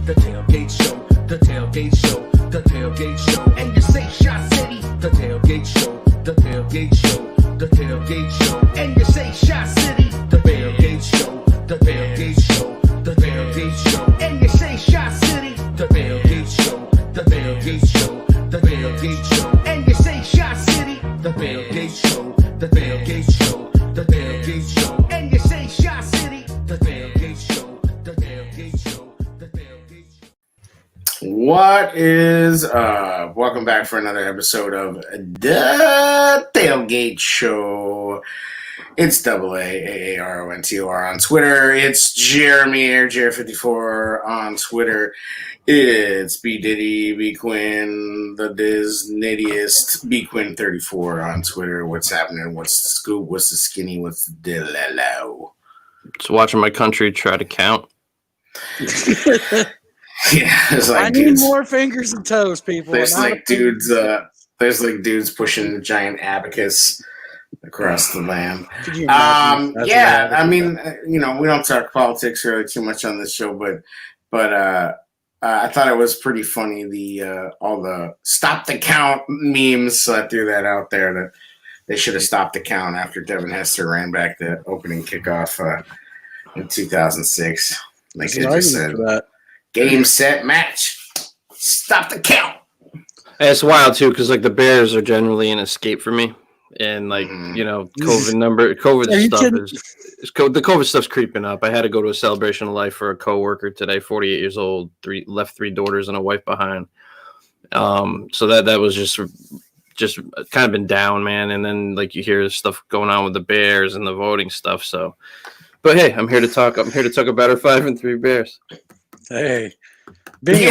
The Tailgate Show, the Tailgate Show, the Tailgate Show. And you say Shot City, the Tailgate Show, the Tailgate Show, the Tailgate Show. And you say Shot City, the Tailgate Show, the Tailgate Show, the Tailgate Show. And you say Shot City, the Tailgate Show, the Tailgate Show, the Tailgate Show. And you say Shot City, the Tailgate Show, the Tailgate Show, the Tailgate Show. And you say Shot City, the Tailgate Show, the Tailgate Show, the Tailgate Show. What is up? Welcome back for another episode of The Tailgate Show. It's AARONTOR on Twitter. It's Jeremy Jer54 on Twitter. It's B Diddy, B Quinn, the Disneydiest, B Quinn 34 on Twitter. What's happening? What's the scoop? What's the skinny? What's the dillo? Just watching my country try to count. Yeah, it's like I need more fingers and toes, people. There's like dudes. There's like dudes pushing a giant abacus across the land. Could you imagine? Yeah, I mean, we don't talk politics really too much on this show, but I thought it was pretty funny all the stop the count memes. So I threw that out there that they should have stopped the count after Devin Hester ran back the opening kickoff in 2006. Like it just said, game, set, match. Stop the count. It's wild too, because like the Bears are generally an escape for me, and like the COVID stuff's creeping up. I had to go to a celebration of life for a coworker today, 48 years old, left three daughters and a wife behind. So that was just kind of been down, man. And then like you hear stuff going on with the Bears and the voting stuff. So, but hey, I'm here to talk about our 5-3 Bears. Hey, being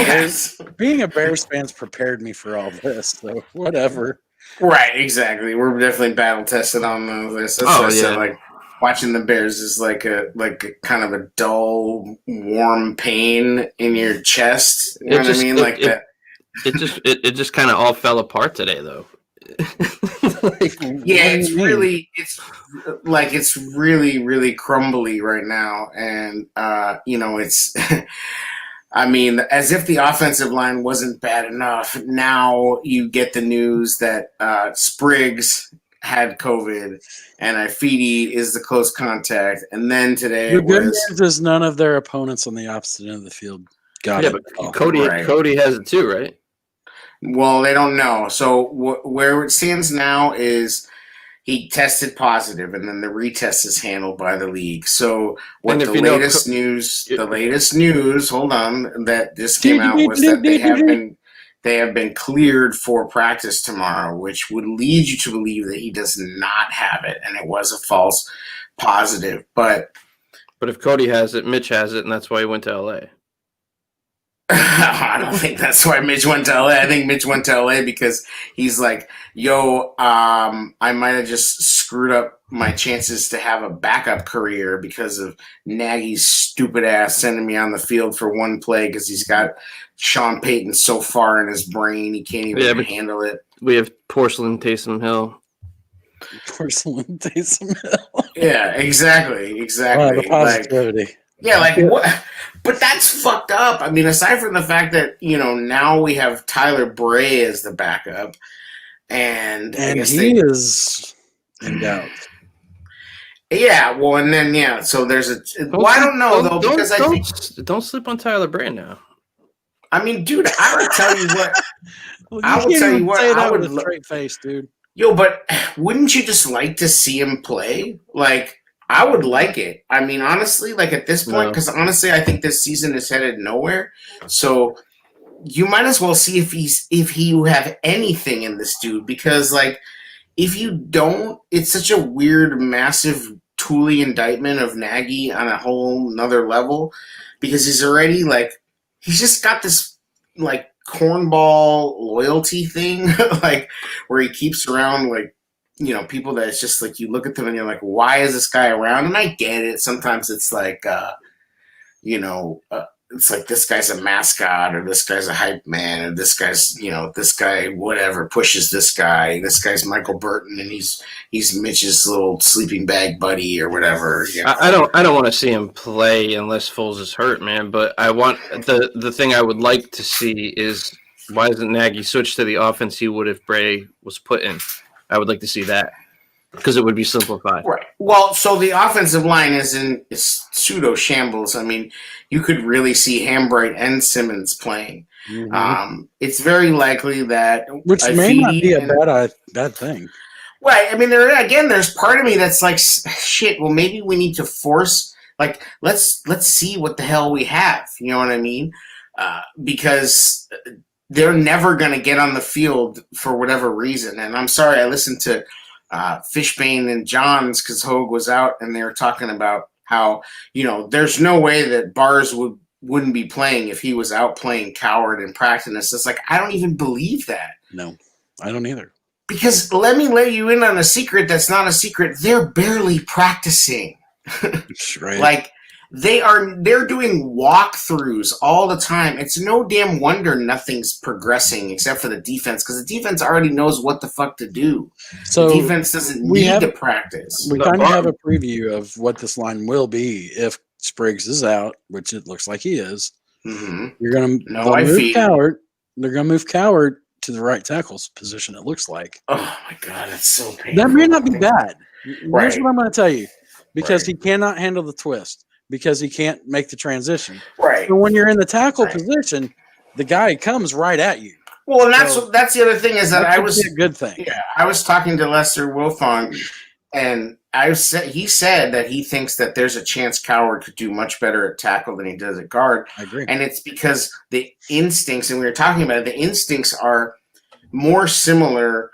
a Bears fan's prepared me for all this, so whatever. Right, exactly. We're definitely battle tested on this. That's what I said, like watching the Bears is like a kind of a dull, warm pain in your chest. You know what I mean? It just kind of all fell apart today, though. It's really crumbly right now, and it's. I mean, as if the offensive line wasn't bad enough, now you get the news that Spriggs had COVID and Ifedi is the close contact. And then today the good news is none of their opponents on the opposite end of the field got it. But Cody has it too, right? Well, they don't know. So where it stands now is he tested positive, and then the retest is handled by the league. So what the latest news, hold on, that just came out was that they have been cleared for practice tomorrow, which would lead you to believe that he does not have it, and it was a false positive. But if Cody has it, Mitch has it, and that's why he went to LA. I don't think that's why Mitch went to LA. I think Mitch went to LA because he's like, yo, I might have just screwed up my chances to have a backup career because of Nagy's stupid ass sending me on the field for one play because he's got Sean Payton so far in his brain he can't even handle it. We have Porcelain Taysom Hill. Porcelain Taysom Hill. Yeah, exactly. The positivity. What? But that's fucked up. I mean, aside from the fact that, now we have Tyler Bray as the backup, and I guess he is in doubt. Yeah, well, and then, so there's I don't know, though, because I think... Don't sleep on Tyler Bray now. I mean, dude, I would tell you what... I would tell you what, I would... with a straight face, dude. Yo, but wouldn't you just like to see him play? Like... I would like it. I mean, honestly, like at this point, because honestly, I think this season is headed nowhere. So you might as well see if you have anything in this dude, because like if you don't, it's such a weird, massive Thule indictment of Nagy on a whole nother level, because he's just got this like cornball loyalty thing, like where he keeps around like. People that it's just like you look at them and you're like, why is this guy around? And I get it. Sometimes it's like, it's like this guy's a mascot or this guy's a hype man or this guy's, this guy whatever pushes this guy. This guy's Michael Burton and he's Mitch's little sleeping bag buddy or whatever. I don't want to see him play unless Foles is hurt, man. But I want the thing I would like to see is why doesn't Nagy switch to the offense he would if Bray was put in? I would like to see that because it would be simplified. Right. Well, so the offensive line is pseudo shambles. I mean, you could really see Hambright and Simmons playing. Mhm. It's very likely that Which may not be a Ifedi bad thing. Right. I mean, there's part of me that's like, shit. Well, maybe we need to force. Like, let's see what the hell we have. You know what I mean? Because they're never going to get on the field for whatever reason. And I'm sorry, I listened to Fishbane and Johns because Hogue was out, and they were talking about how there's no way that Bars wouldn't be playing if he was out playing Coward in practice. It's like I don't even believe that. No, I don't either. Because let me let you in on a secret that's not a secret. They're barely practicing. Right. Like they're doing walkthroughs all the time. It's no damn wonder nothing's progressing except for the defense because the defense already knows what the fuck to do. So the defense doesn't need to practice. We kind of have a preview of what this line will be if Spriggs is out, which it looks like he is. Mm-hmm. You're going to move Coward. They're going to move Coward to the right tackle's position, it looks like. Oh, my God. That's so painful. That may not be bad. Right. Here's what I'm going to tell you. Because he cannot handle the twist. Because he can't make the transition. Right. So when you're in the tackle position, the guy comes right at you. Well, and that's the other thing is that a good thing. Yeah, I was talking to Lester Wilfong, and he said that he thinks that there's a chance Coward could do much better at tackle than he does at guard. I agree. And it's because the instincts, and we were talking about it, the instincts are more similar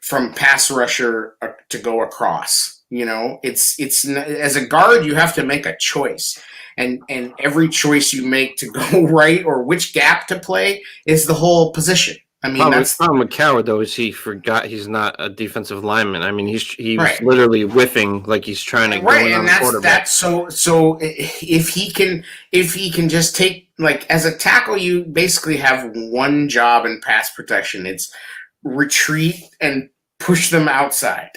from pass rusher to go across. It's as a guard you have to make a choice, and every choice you make to go right or which gap to play is the whole position. I mean, that's the problem with Coward though is he forgot he's not a defensive lineman. I mean, he's right. literally whiffing like he's trying to go right, on and the quarterback. So if he can just take like as a tackle, you basically have one job in pass protection. It's retreat and push them outside,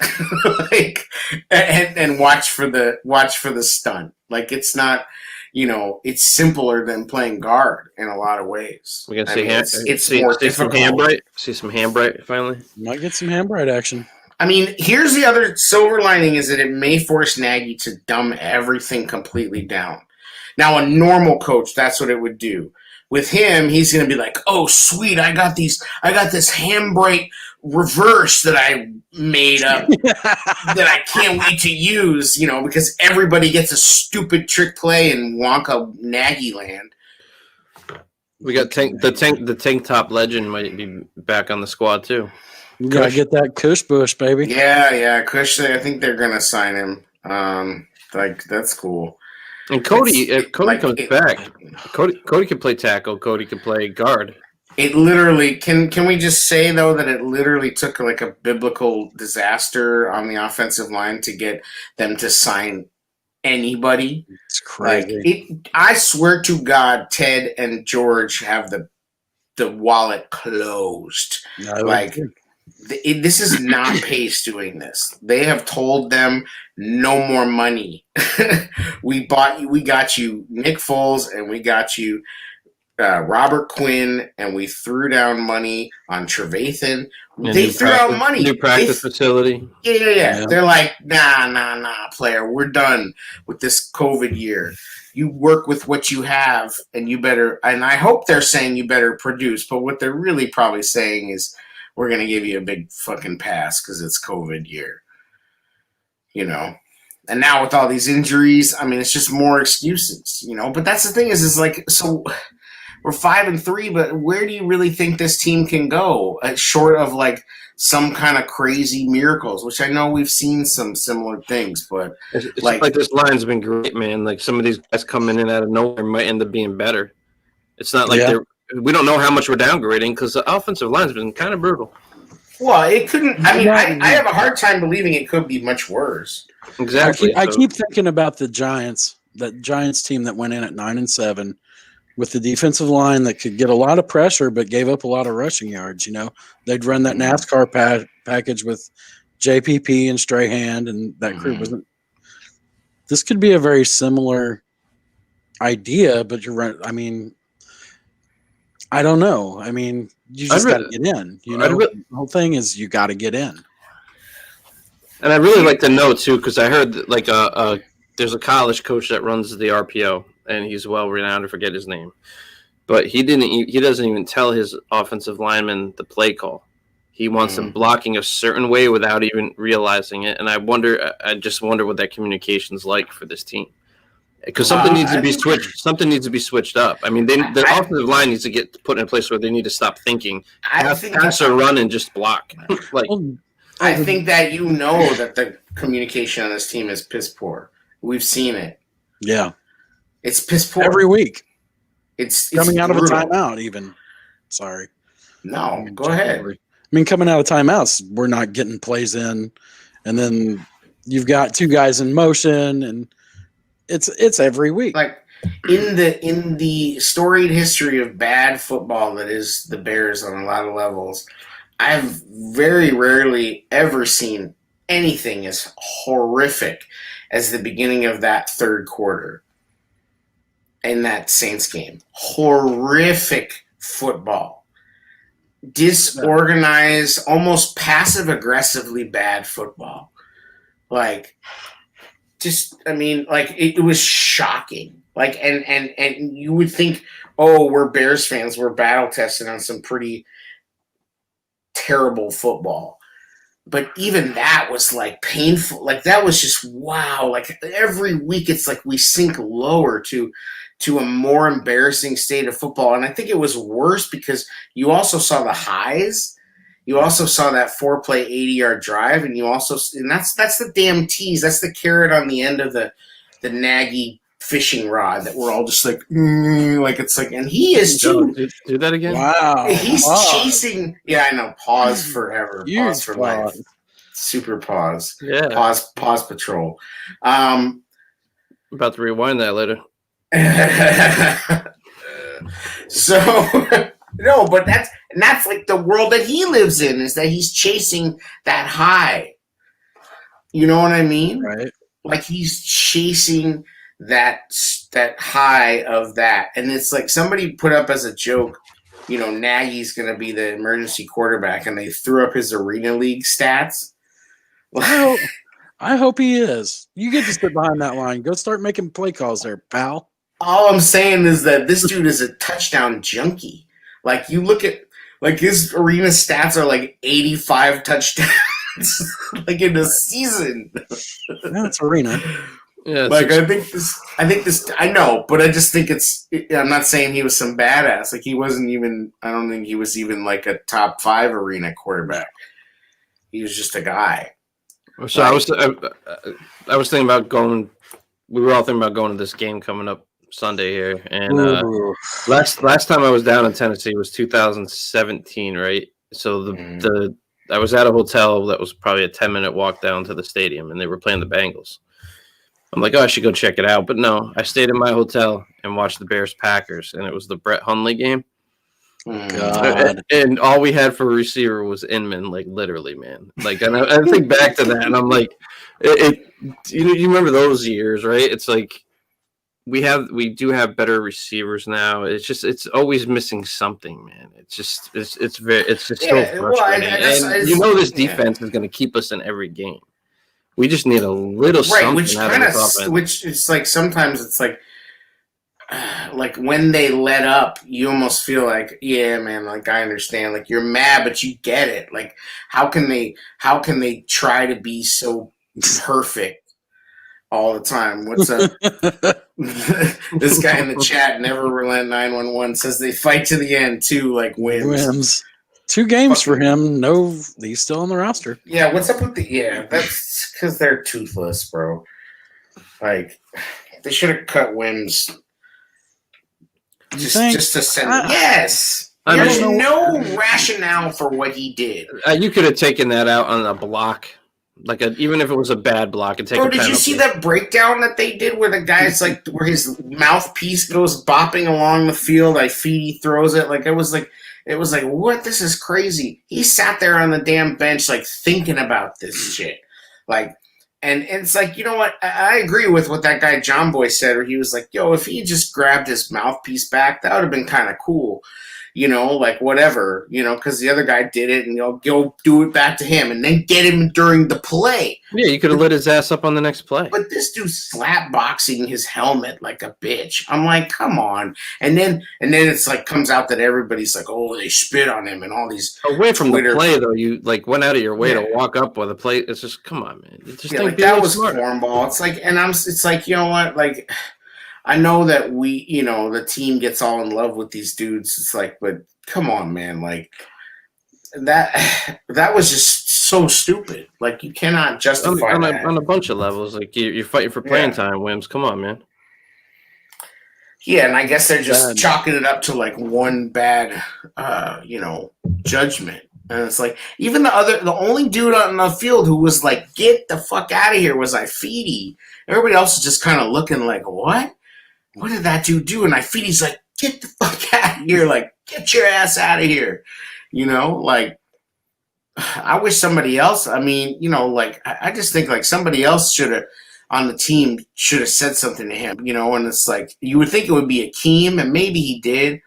and watch for the stunt. Like it's not, it's simpler than playing guard in a lot of ways. We can see more see some difficult. See some Hambright finally. Might get some Hambright action. I mean, here's the other silver lining is that it may force Nagy to dumb everything completely down. Now, a normal coach, that's what it would do. With him, he's going to be like, "Oh, sweet, I got this Hambright reverse that I made up that I can't wait to use, because everybody gets a stupid trick play in Wonka Nagy land." We got the tank top legend might be back on the squad too. You gotta get that Kush Bush, baby. Yeah, Kush. I think they're gonna sign him. That's cool. And Cody, if Cody comes back, Cody can play tackle. Cody can play guard. It literally can we just say though that it literally took like a biblical disaster on the offensive line to get them to sign anybody. It's crazy. I swear to God, Ted and George have the wallet closed. This is not Pace doing this. They have told them no more money. We got you Nick Foles, and we got you Robert Quinn, and we threw down money on Trevathan. They threw out money. New practice facility. Yeah. They're like, nah, player. We're done with this COVID year. You work with what you have, and you better. And I hope they're saying you better produce. But what they're really probably saying is, we're going to give you a big fucking pass because it's COVID year. And now with all these injuries, I mean, it's just more excuses, But that's the thing is like, so we're 5-3, but where do you really think this team can go? Short of like some kind of crazy miracles, which I know we've seen some similar things, but it's like this line's been great, man. Like some of these guys coming in out of nowhere might end up being better. It's not like we don't know how much we're downgrading because the offensive line's been kind of brutal. Well, it couldn't. I mean, I have a hard time believing it could be much worse. Exactly. I keep thinking about the Giants that Giants team that went in at 9-7 with the defensive line that could get a lot of pressure but gave up a lot of rushing yards. They'd run that NASCAR package with JPP and Strahan, and that crew wasn't. This could be a very similar idea, but you're right. I mean, I don't know. I mean, you just got to get in. The whole thing is you got to get in. And I'd really like to know too, because I heard that, there's a college coach that runs the RPO, and he's well renowned. I forget his name, but he doesn't even tell his offensive linemen the play call. He wants them blocking a certain way without even realizing it. And I just wonder what that communication's like for this team, because something needs to be switched. Something needs to be switched up. I mean, the offensive line needs to get put in a place where they need to stop thinking. Pass or run and just block. I think that that the communication on this team is piss poor. We've seen it. Yeah. It's piss poor. Every week. It's coming out brutal. of a timeout even. Sorry. No, go ahead. I mean, coming out of timeouts, we're not getting plays in. And then you've got two guys in motion, and it's every week. Like in the storied history of bad football that is the Bears on a lot of levels, I've very rarely ever seen anything as horrific as the beginning of that third quarter in that Saints game. Horrific football. Disorganized, almost passive-aggressively bad football. It was shocking. And you would think, we're Bears fans, we're battle-tested on some pretty terrible football. But even that was painful. That was just wow. Every week it's we sink lower to a more embarrassing state of football. And I think it was worse because you also saw the highs. You also saw that 4-play 80-yard drive, and that's the damn tease. That's the carrot on the end of the Nagy fishing rod that we're all just and he is too. Do that again. Wow. He's chasing. Yeah, I know. Pause forever. Pause for life. Super pause. Yeah. Pause patrol. I'm about to rewind that later. So no, but that's the world that he lives in, is that he's chasing that high. You know what I mean? Right. He's chasing that high of that. And it's somebody put up as a joke, Nagy's going to be the emergency quarterback, and they threw up his Arena League stats. Well, I hope he is. You get to sit behind that line. Go start making play calls there, pal. All I'm saying is that this dude is a touchdown junkie. You look at his arena stats are 85 touchdowns in a season. That's arena. Yeah, I know, but I just think I'm not saying he was some badass. He wasn't even, I don't think he was even a top 5 arena quarterback. He was just a guy. So I was thinking about going. We were all thinking about going to this game coming up Sunday here, and last time I was down in Tennessee was 2017, right? So I was at a hotel that was probably a 10-minute walk down to the stadium, and they were playing the Bengals. I'm I should go check it out, but no, I stayed in my hotel and watched the Bears-Packers, and it was the Brett Hundley game. God. And all we had for a receiver was Inman, literally, man. And I think back to that, and I'm you remember those years, right? It's we do have better receivers now. It's always missing something, man. It's just so frustrating. This defense is going to keep us in every game. We just need a little something which is sometimes it's when they let up, you almost feel yeah, man, I understand. You're mad, but you get it. How can they try to be so perfect all the time? What's up? This guy in the chat, Never Relent 911, says they fight to the end too, wins. 2 games for him. No, he's still on the roster. Yeah, what's up with that's because they're toothless, bro. They should have cut Wims. Just to send. Yes. There's no rationale for what he did. You could have taken that out on a block, Like even if it was a bad block, and take Bro, a did penalty. you see that breakdown that they did where the guy's like, where his mouthpiece goes bopping along the field? Like Feedy throws it. Like, it was like, what? This is crazy. He sat there on the damn bench, like, thinking about this shit. Like, and it's like, you know what? I agree with what that guy John Boy said, where he was like, yo, if he just grabbed his mouthpiece back, that would have been kind of cool. You know, like whatever, you know, because the other guy did it, and you'll go do it back to him, and then get him during the play. Yeah, you could have lit his ass up on the next play. But this dude slap boxing his helmet like a bitch. I'm like, come on. And then it's like comes out that everybody's like, oh, they spit on him and all these. Away from Twitter- the play, though, you like went out of your way Yeah. to walk up with a play. It's just come on, man. Just Yeah, think like be a that little was smarter. cornball. It's like, and it's like, you know what? Like, I know that we, you know, the team gets all in love with these dudes. It's like, but come on, man. Like that was just so stupid. Like you cannot justify that. On a bunch of levels. Like you're fighting for playing Yeah. time, Wims. Come on, man. Yeah, and I guess they're just Bad. chalking it up to like one bad, you know, judgment. And it's like even the only dude on the field who was like, "Get the fuck out of here," was Ifeidi. Everybody else is just kind of looking like, "What? What did that dude do?" And Ifeidi's like, "Get the fuck out of here! Like, get your ass out of here!" You know, like I wish somebody else. I mean, you know, like I just think like somebody else should have on the team should have said something to him, you know, and it's like you would think it would be Akeem, and maybe he did,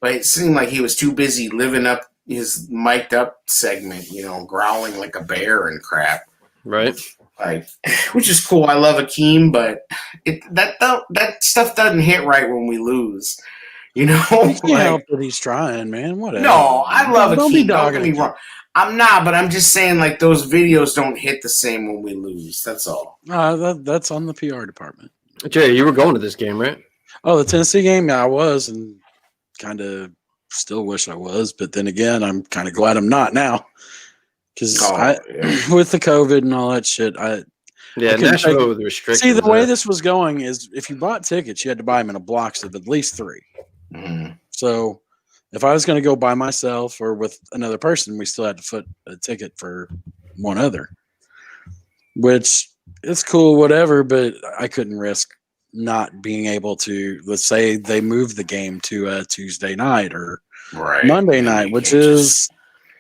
but it seemed like he was too busy living up his mic'd up segment, you know, growling like a bear and crap. Right? Like, which is cool. I love Akeem, but that stuff doesn't hit right when we lose. You know? You can't Like, help that he's trying, man. Whatever. no, I love Don't be Akeem. Don't get me dogging. wrong. I'm not, but I'm just saying, like, those videos don't hit the same when we lose. That's all. That's on the PR department. Jerry, you were going to this game, right? Oh, the Tennessee game, yeah, I was, and kind of still wish I was, but then again, I'm kind of glad I'm not now, because Yeah. with the COVID and all that shit, Yeah, couldn't Nashville take- with restrictions. see the way this was going is if you bought tickets, you had to buy them in a blocks of at least 3. Mhm. So if I was going to go by myself or with another person, we still had to foot a ticket for one other, which it's cool, whatever, but I couldn't risk not being able to, let's say they moved the game to a Tuesday night or Right. Monday And night, you which can't is,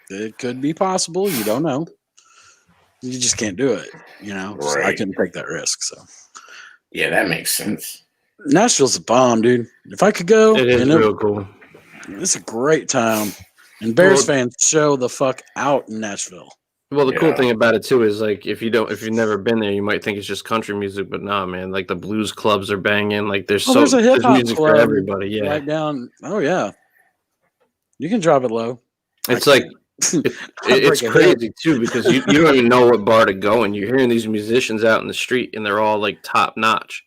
it could be possible. You don't know. You just can't do it, you know? So I Right. couldn't take that risk. So Yeah, that makes sense. Nashville's a bomb, dude. If I could go, It is and real cool. it's a great town. And Bears Well- fans show the fuck out in Nashville. Well, the cool Yeah. thing about it too is like if you've never been there, you might think it's just country music, but nah, man. Like the blues clubs are banging. Like there's There's a hip hop music for club everybody. Yeah, right down. Oh yeah, you can drop it low. it's I like can't. it's Break a crazy too because you don't even know what bar to go, and you're hearing these musicians out in the street, and they're all like top notch.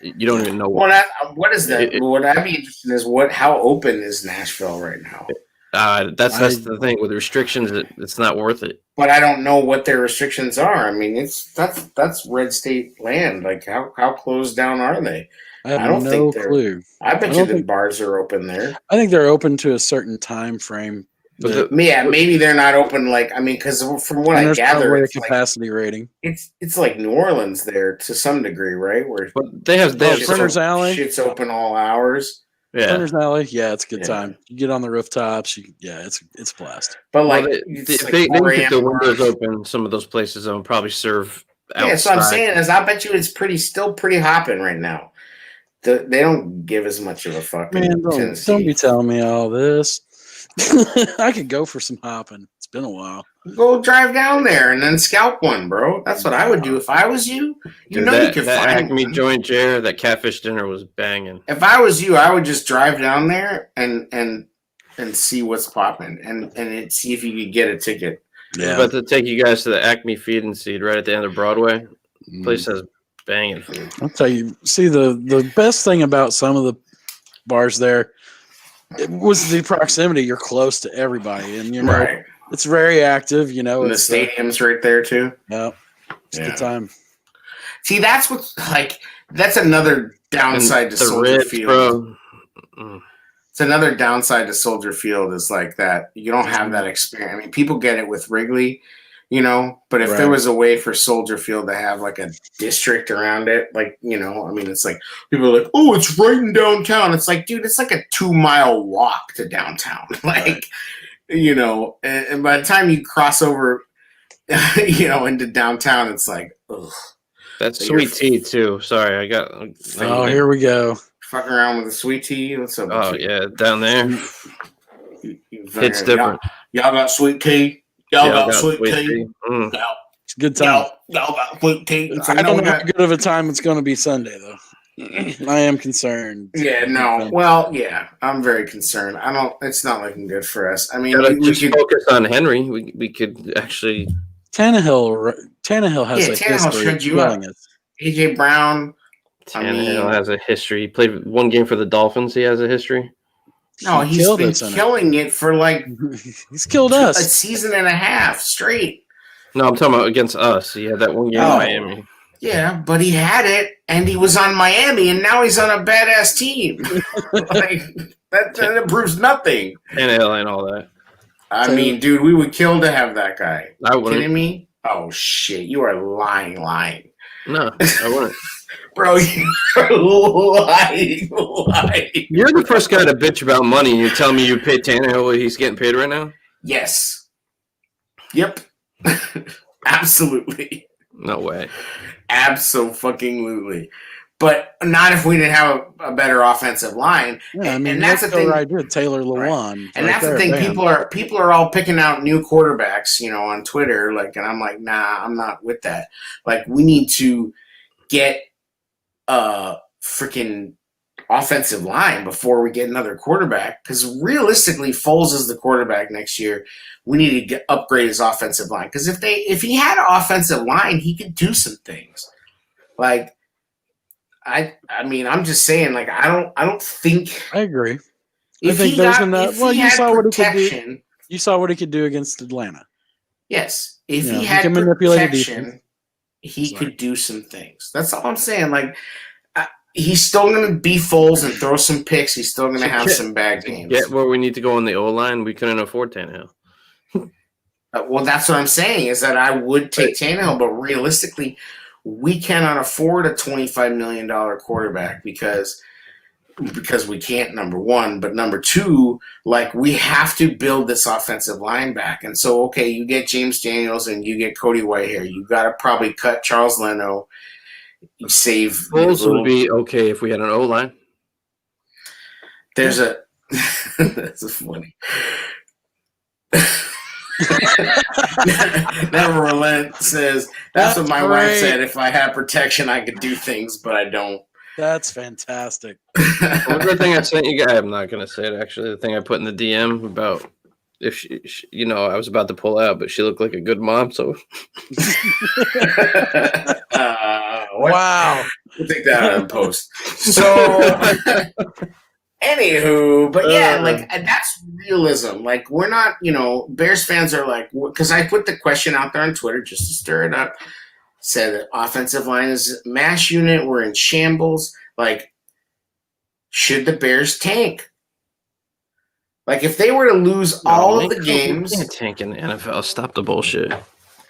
You don't even know what. What is that? It- What I'd be interested in is how open is Nashville right now? That's the thing with restrictions. It's not worth it. But I don't know what their restrictions are. I mean, that's red state land. Like how closed down are they? I have I don't no think they're- clue. I bet I you don't the think- bars are open there. I think they're open to a certain time frame. But But Yeah, maybe they're not open. Like I mean, because from what and I there's gather, probably a it's like, capacity rating. it's like New Orleans there to some degree, right? Where But they have shit's Printer's open- Alley? shit's open all hours. yeah. Hunter's Alley, yeah, it's a good Yeah. time. You get on the rooftops. It's a blast. But Well, like, they it's like they 4 keep the a.m. windows open. Some of those places will probably serve. Yeah, so I'm outside. saying is I bet you it's still pretty hopping right now. They don't give as much of a fuck. in Man, Tennessee. don't be telling me all this. I could go for some hopping. It's been a while. Go drive down there and then scalp one, bro. That's what I would do if I was you. You Dude, know that, you could that find Acme one. joint, Jared, that catfish dinner was banging. If I was you, I would just drive down there and see what's popping and see if you could get a ticket. I was about to take you guys to the Acme Feed and Seed right at the end of Broadway. Place has banging food. I'll tell you. See, the best thing about some of the bars there it was the proximity. You're close to everybody, and you know Right. it's very active. You know, And the it's stadium's right there too. yeah, it's a Yeah. good time. See, that's what's like. That's another downside And to the Soldier ribs, Field. bro. Mm. It's another downside to Soldier Field is like that you don't have that experience. I mean, people get it with Wrigley, you know. But if Right. there was a way for Soldier Field to have like a district around it, like, you know, I mean, it's like people are like, oh, it's right in downtown. It's like, dude, it's like a 2-mile walk to downtown. Like, Right. you know, and by the time you cross over, you know, into downtown, it's like, ugh. That's So you're- sweet tea too. Sorry, I got. Oh, here we go. Fucking around with the sweet tea. What's up? Oh with you? yeah, down there. You It's fucking- different. Y'all got sweet tea. Y'all Yeah, I got sweet tea. tea. Mm. Y'all, It's a good time. y'all got sweet tea. It's like, I no, don't we know how got- good of a time it's going to be Sunday, though. I am concerned. Yeah, no. Well, yeah, I'm very concerned. I don't. It's not looking good for us. I mean, Gotta we just could. focus on Henry. We could actually. Tannehill has Yeah, a Tannehill history showed of you killing us. AJ Brown. Tannehill has a history. He played one game for the Dolphins. He has a history. No, He he's killed been us in it. killing it for like He's killed a us. season and a half straight. No, I'm talking about against us. He had that one game Oh. in Miami. Yeah, but he had it, and he was on Miami, and now he's on a badass team. Like that proves nothing. Tannehill and all that. I So- mean, dude, we would kill to have that guy. I Kidding wouldn't. me? Oh shit, you are lying. No, I wouldn't. Bro, you're lying. You're the first guy to bitch about money, and you're telling me you pay Tannehill what he's getting paid right now? Yes. Yep. Absolutely. No way. Absolutely. But not if we didn't have a better offensive line. Yeah, I mean, and that's let's the go thing. right with Taylor Lewan. And right that's there, the thing. bam. People are all picking out new quarterbacks, you know, on Twitter. Like, and I'm like, nah, I'm not with that. Like, we need to get a freaking offensive line before we get another quarterback. Because realistically, Foles is the quarterback next year. We need to upgrade his offensive line. Because if he had an offensive line, he could do some things. Like, I mean, I'm just saying. Like, I don't think. I agree. If think he there's got, enough- if well, he you had saw what he could do. protection, You saw what he could do against Atlanta. yes. If Yeah, he he had can manipulate a protection, defense. he Sorry. could do some things. That's all I'm saying. Like, he's still going to be Foles and throw some picks. He's still going to have some bad games. Get where we need to go on the O line. We couldn't afford Tannehill. Well, that's what I'm saying is that I would take Tannehill, but realistically, we cannot afford a $25 million quarterback because we can't, number one. But number two, like, we have to build this offensive line back. And so, okay, you get James Daniels and you get Cody Whitehair. You got to probably cut Charles Leno. You save. Foles would be okay if we had an O line. There's a. That's funny. Never relent says that's what my wife That's said. great. If I had protection, I could do things, but I don't. That's fantastic. What was the thing I sent you guys? I'm not going to say it, actually. The thing I put in the DM about if she, you know, I was about to pull out, but she looked like a good mom. So Wow. We'll take that out in post. So, anywho, but yeah, like, that's realism. Like, we're not, you know, Bears fans are like, because I put the question out there on Twitter just to stir it up. Said that offensive line is mash unit. We're in shambles. Like, should the Bears tank? Like, if they were to lose all of the games, you can't tank in the NFL. Stop the bullshit.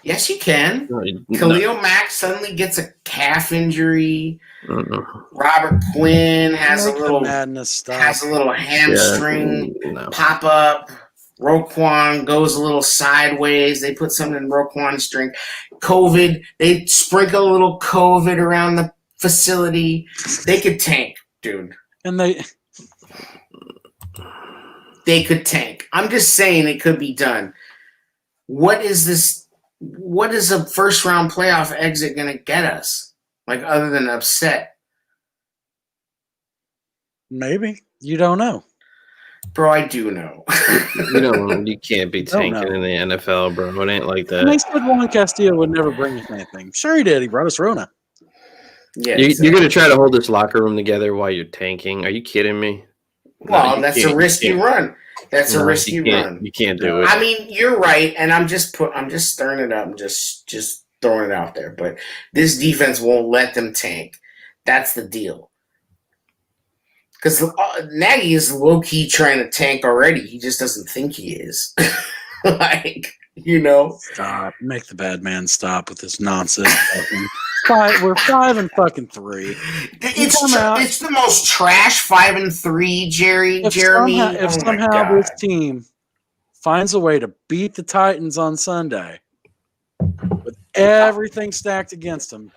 yes, you can. No, Khalil Mack suddenly gets a calf injury. no. Robert Quinn has Make a the little madness stop. hamstring No. pop up. Roquan goes a little sideways. They put something in Roquan's drink. COVID, they sprinkle a little COVID around the facility. They could tank, dude. And they They could tank. I'm just saying it could be done. What is this? What is a first round playoff exit going to get us? Like, other than upset? maybe you don't know. Bro, I do know. You can't be Don't tanking know. in the NFL, bro. It ain't like And they that. said Juan Castillo would never bring us anything. Sure, he did. He brought us Rona. Yeah, You're going to try to hold this locker room together while you're tanking. Are you kidding me? well, you that's can't. a You risky can't. run. That's a No, risky you can't. run. You can't do it. I mean, you're right, and I'm just stirring it up, and just throwing it out there. But this defense won't let them tank. That's the deal. Because Nagy is low key trying to tank already. He just doesn't think he is. Like, You know, Stop. Make the bad man stop with this nonsense. We're 5-3. It's the most trash 5-3, Jeremy. If Oh my somehow God. this team finds a way to beat the Titans on Sunday with everything stacked against them,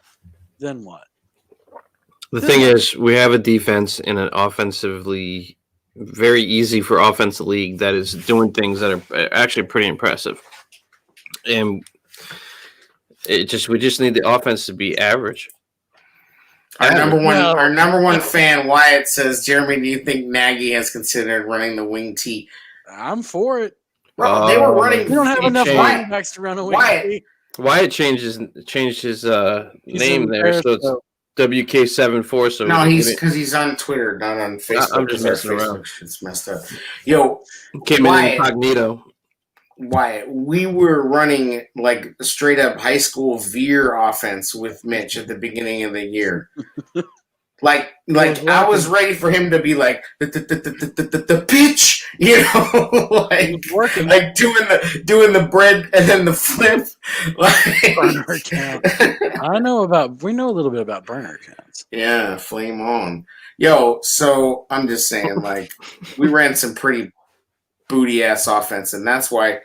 then what? The thing is, we have a defense in an offensively very easy for offensive league that is doing things that are actually pretty impressive, and we just need the offense to be average. Our number one fan Wyatt says, Jeremy, do you think Nagy has considered running the wing T? I'm for it. Bro, they were running. We don't have enough changed. running backs to run a wing T. Wyatt changed his name there, so it's so WK74. So no, because he's on Twitter, not on Facebook. I'm just messing around. It's messed up. Yo, came in incognito. Wyatt, we were running like straight up high school veer offense with Mitch at the beginning of the year. Like I was ready for him to be like the pitch, you know, like doing the bread and then the flip. Like, burner count. We know a little bit about burner counts. Yeah, flame on. Yo, so I'm just saying, like, we ran some pretty booty ass offense, and that's why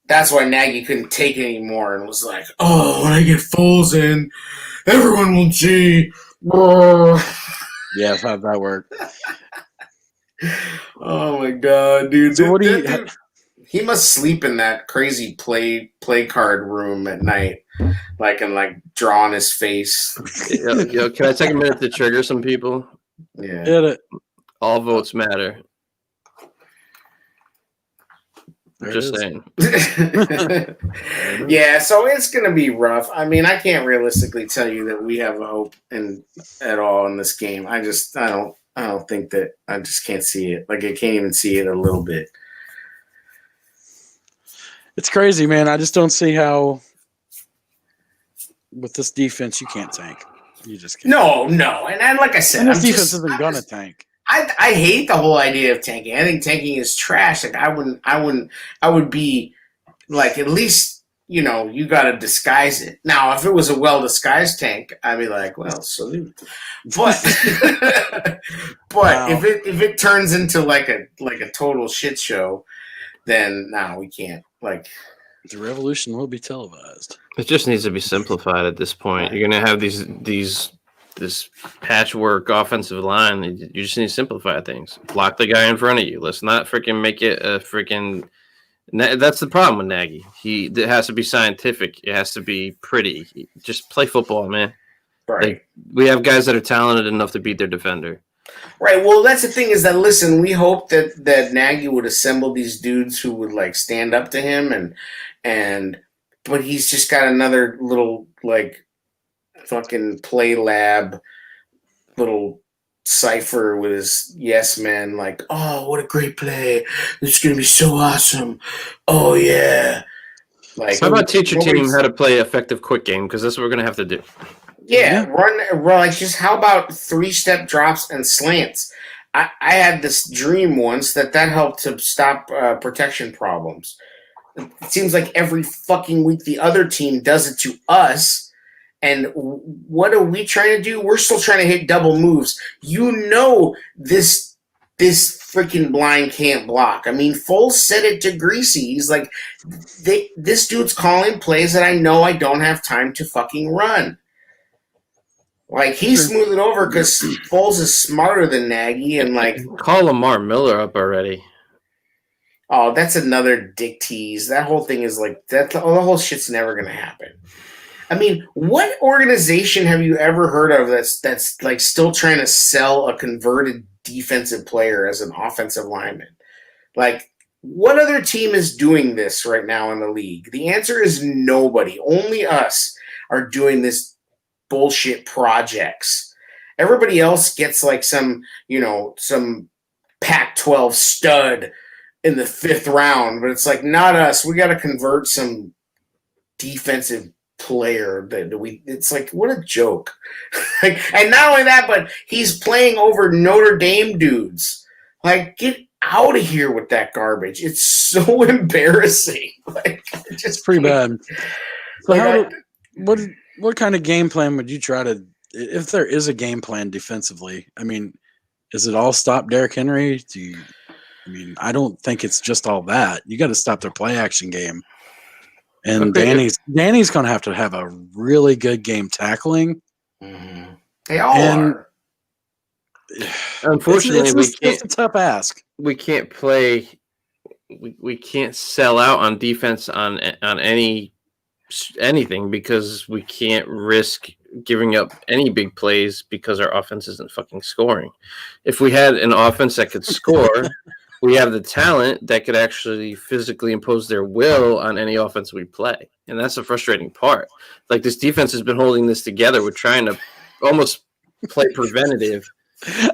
Nagy couldn't take it anymore and was like, oh, when I get Foles in, everyone will see. Yeah, how'd that work? Oh my God, dude! So he must sleep in that crazy play card room at night, and draw on his face. Yo, can I take a minute to trigger some people? Yeah, Hit it. All votes matter. There Just it saying. Yeah, so it's gonna be rough. I mean, I can't realistically tell you that we have a hope at all in this game. I don't think that. I just can't see it. Like, I can't even see it a little bit. It's crazy, man. I just don't see how with this defense you can't tank. You just can't. No, and like I said, And this defense isn't gonna tank. I hate the whole idea of tanking. I think tanking is trash. Like, I would be like, at least, you know, you got to disguise it. Now, if it was a well disguised tank, I'd be like, well, salute. But Wow. if it turns into like a total shit show, then no, we can't. Like, The revolution will be televised. It just needs to be simplified at this point. You're gonna have this patchwork offensive line. You just need to simplify things. Block the guy in front of you. Let's not freaking make it a freaking. That's the problem with Nagy. It has to be scientific. It has to be pretty. Just play football, man. right. Like, we have guys that are talented enough to beat their defender. Right. Well, that's the thing is that, listen, we hope that Nagy would assemble these dudes who would like stand up to him but he's just got another little like fucking play lab little cipher with his yes men, like, oh, what a great play. This is going to be so awesome. Oh, yeah. Like, How about teach your team how to play effective quick game? Because that's what we're going to have to do. Yeah, run like, just how about 3-step drops and slants? I had this dream once that helped to stop protection problems. It seems like every fucking week the other team does it to us. And what are we trying to do? We're still trying to hit double moves. You know this freaking blind can't block. I mean, Foles said it to Greasy. He's like, this dude's calling plays that I know I don't have time to fucking run. Like, he smoothed it over because Foles is smarter than Nagy, and like, Call Lamar Miller up already. oh, that's another dick tease. That whole thing is like that. The whole shit's never gonna happen. I mean, what organization have you ever heard of that's like still trying to sell a converted defensive player as an offensive lineman? Like, what other team is doing this right now in the league? The answer is nobody. Only us are doing this bullshit projects. Everybody else gets like some Pac-12 stud in the 5th round, but it's like, not us. We got to convert some defensive player it's like, what a joke. And not only that, but he's playing over Notre Dame dudes. Like, get out of here with that garbage. It's so embarrassing. Like, It's just pretty bad. So Like, what kind of game plan would you try to, if there is a game plan defensively? I mean, is it all stop Derrick Henry? I don't think it's just all that. You got to stop their play action game. And Okay. Danny's going to have a really good game tackling. They all And- are. Unfortunately, it's a tough ask. we can't play. We can't sell out on defense on anything because we can't risk giving up any big plays because our offense isn't fucking scoring. If we had an offense that could score, we have the talent that could actually physically impose their will on any offense we play. And that's the frustrating part. Like, this defense has been holding this together. We're trying to almost play preventative.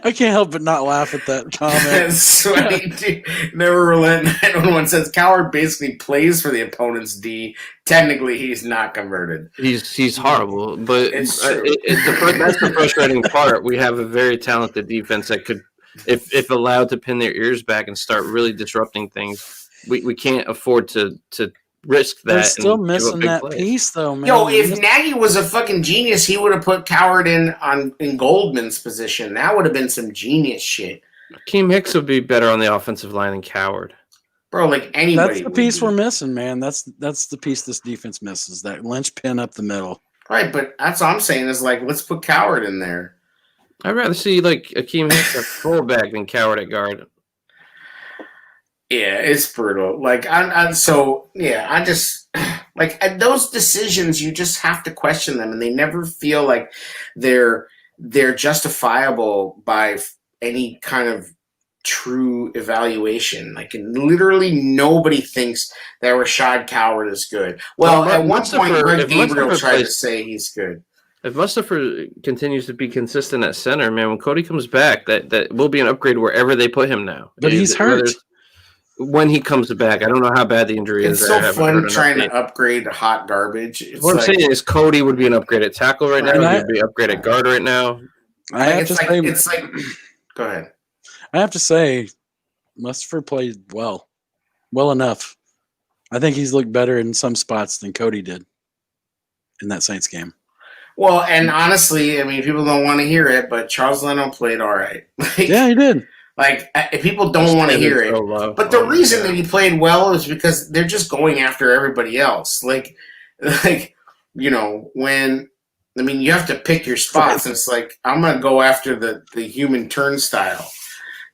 I can't help but not laugh at that comment. Sweaty D. Never relent. 911 says Coward basically plays for the opponent's D. Technically, he's not converted. He's horrible, but It's true. that's the frustrating part. We have a very talented defense that could, if allowed to pin their ears back and start really disrupting things, we can't afford to risk that. They're still and give up missing big that plays. piece, though, man. Yo, They're if missing- Nagy was a fucking genius, he would have put Coward in Goldman's position. That would have been some genius shit. Keem Hicks would be better on the offensive line than Coward. Bro, like anybody. that's the would piece be. we're missing, man. That's the piece this defense misses. That linchpin up the middle. Right, but that's all I'm saying is like, let's put Coward in there. I'd rather see like Akeem Hicks at fullback than Coward at guard. Yeah, it's brutal. Like, I just like at those decisions, you just have to question them, and they never feel like they're justifiable by any kind of true evaluation. Like, literally nobody thinks that Rashad Coward is good. Well, Well, at one point, Greg if Gabriel Mustipher tried to plays- say he's good. If Mustipher continues to be consistent at center, man, when Cody comes back, that will be an upgrade wherever they put him now. But he's Whether hurt. it's- When he comes back, I don't know how bad the injury It's is. so I haven't fun heard an trying update. to upgrade hot garbage. It's What I'm like, saying is Cody would be an upgrade at tackle right now. And He would be an upgrade at guard right now. I have to say, it's like. Go ahead. I have to say, Mustipher played well enough. I think he's looked better in some spots than Cody did in that Saints game. Well, and honestly, I mean, people don't want to hear it, but Charles Leno played all right. Like, Yeah, he did. like people don't want to hear it. So low. But the Oh my reason God. that he played well is because they're just going after everybody else. Like when you have to pick your spots, and it's like I'm gonna go after the human turnstile.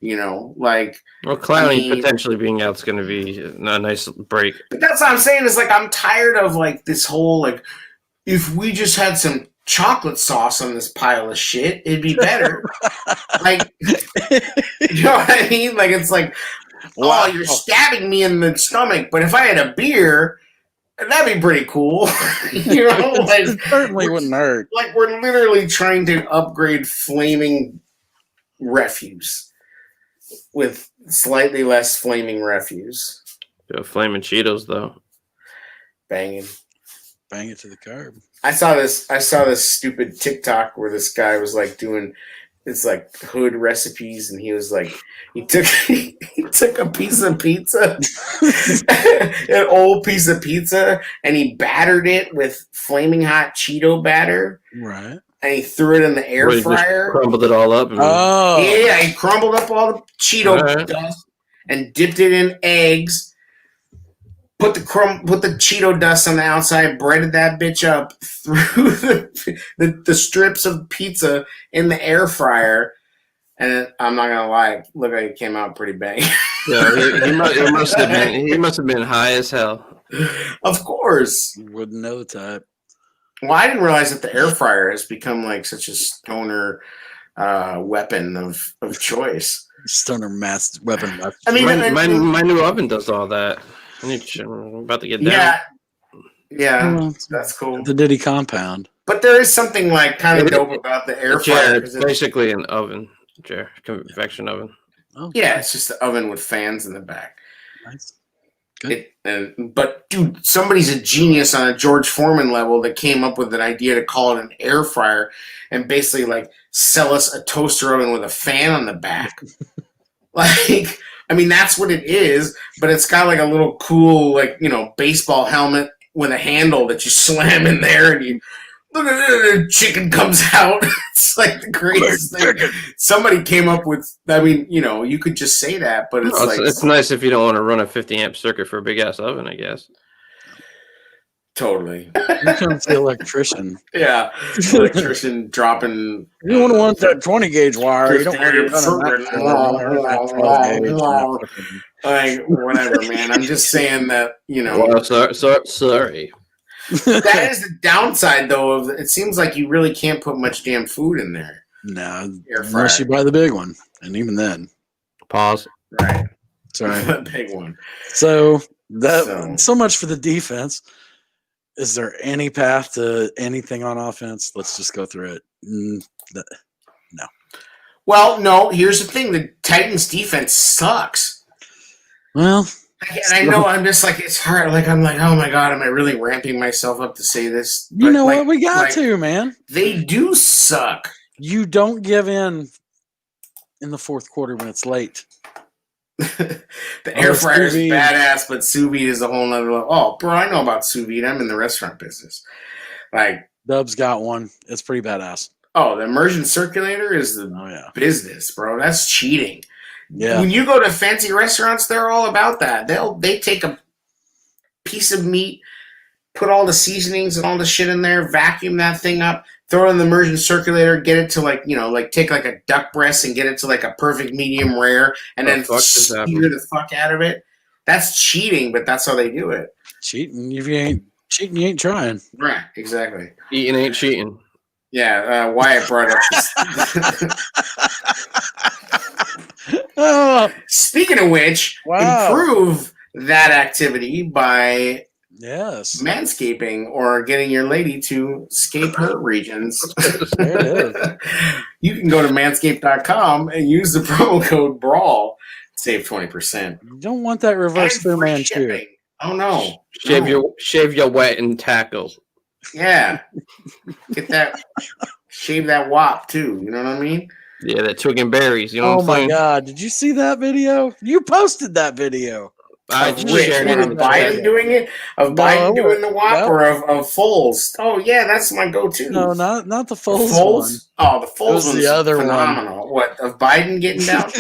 Like. Well, Clowney I mean- potentially being out is going to be a nice break. But that's what I'm saying is like I'm tired of like this whole like if we just had some chocolate sauce on this pile of shit, it'd be better. Like you know what I mean? Like it's like, Wow. oh, you're stabbing me in the stomach, but if I had a beer, that'd be pretty cool. You know, like It certainly wouldn't hurt. like we're literally trying to upgrade flaming refuse with slightly less flaming refuse. Flaming Cheetos, though. Banging. Bang it to the curb. I saw this stupid TikTok where this guy was like doing it's like hood recipes, and he was like he took a piece of pizza, an old piece of pizza, and he battered it with flaming hot Cheeto batter, Right. and he threw it in the air Where he just fryer. crumbled it all up. And Oh. Yeah, he crumbled up all the Cheeto Alright. dust and dipped it in eggs. Put the Cheeto dust on the outside, breaded that bitch up, threw the strips of pizza in the air fryer, and I'm not gonna lie, it looked like it came out pretty bang. Yeah, he must have been high as hell. Of course. Wouldn't know the type. Well, I didn't realize that the air fryer has become like such a stoner weapon of choice. Stoner mass weapon. I mean, My new oven does all that. I'm about to get down. Yeah, that's cool. The Diddy compound. But there is something like kind of dope about the air fryer. Yeah, 'cause it's basically an oven, convection oven. Oh, Yeah, it's just the oven with fans in the back. nice. Good. But dude, somebody's a genius on a George Foreman level that came up with an idea to call it an air fryer and basically like sell us a toaster oven with a fan on the back. Like, I mean, that's what it is, but it's got like a little cool, like, baseball helmet with a handle that you slam in there and you look at the chicken comes out. It's like the greatest thing. Somebody came up with, I mean, you could just say that, but it's it's nice if you don't want to run a 50 amp circuit for a big ass oven, I guess. Totally. Here comes the electrician. Yeah. Electrician dropping. You don't want that 20 gauge wire. You don't like, whatever, man. I'm just saying that, Well, sorry. That is the downside, though. Of it seems like you really can't put much damn food in there. No, Air unless fryer. you buy the big one, and even then, Pause. Right. sorry. The big one. So So- so much for the defense. Is there any path to anything on offense? Let's just go through it. Well, no. Here's the thing: the Titans' defense sucks. Well, And I know I'm just like it's hard. Like I'm like, oh my god, am I really ramping myself up to say this? you But, know like- what? We got like, to, man. They do suck. You don't give in the fourth quarter when it's late. The air fryer is sous vide. badass, but sous vide is a whole nother level. Oh, bro, I know about sous vide. I'm in the restaurant business. Like, Dub's got one. It's pretty badass. oh, the immersion circulator is the Oh yeah. business, bro. That's cheating. Yeah. When you go to fancy restaurants, they're all about that. They take a piece of meat, put all the seasonings and all the shit in there, vacuum that thing up, throw it in the immersion circulator, get it to like take like a duck breast and get it to like a perfect medium rare, and The then fuck just sear happened? the fuck out of it. That's cheating, but that's how they do it. Cheating. If you ain't cheating, you ain't trying. Right, exactly. Eating ain't cheating. Yeah, Wyatt brought up this. Oh, Speaking of which, Wow. improve that activity by yes. manscaping or getting your lady to scape her regions. There it is. You can go to manscaped.com and use the promo code BRAWL, save 20%. You don't want that reverse And Fu free Manchu. shipping. Oh no. Shave your wet and tackle. Yeah. Get that, shave that wop too. You know what I mean? Yeah, that twig and berries. You know Oh what I'm my saying? god! Did you see that video? You posted that video. I Of just which shared one? it Of in the Biden chat. doing it? Of No, Biden doing the wop no. or of Foles? Oh yeah, that's my go-to. No, not the The Foles, Foles? Oh, the Foles was the one's other one. phenomenal. What, of Biden getting down?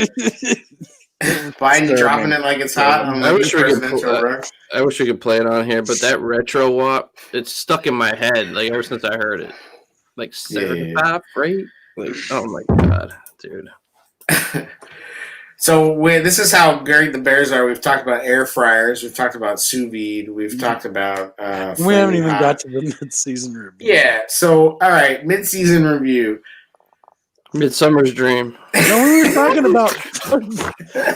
Biden Stir dropping me. it like it's hot on I the wish we could presidential pull road. I wish we could play it on here, but that retro wop, it's stuck in my head like ever since I heard it. Like 75, right? Like, oh my god, dude. So this is how great the Bears are. We've talked about air fryers. We've talked about sous vide. We've talked about. We haven't even hot. got to the mid-season review. Yeah. So all right, mid-season review. Midsummer's Dream. No, we were talking about.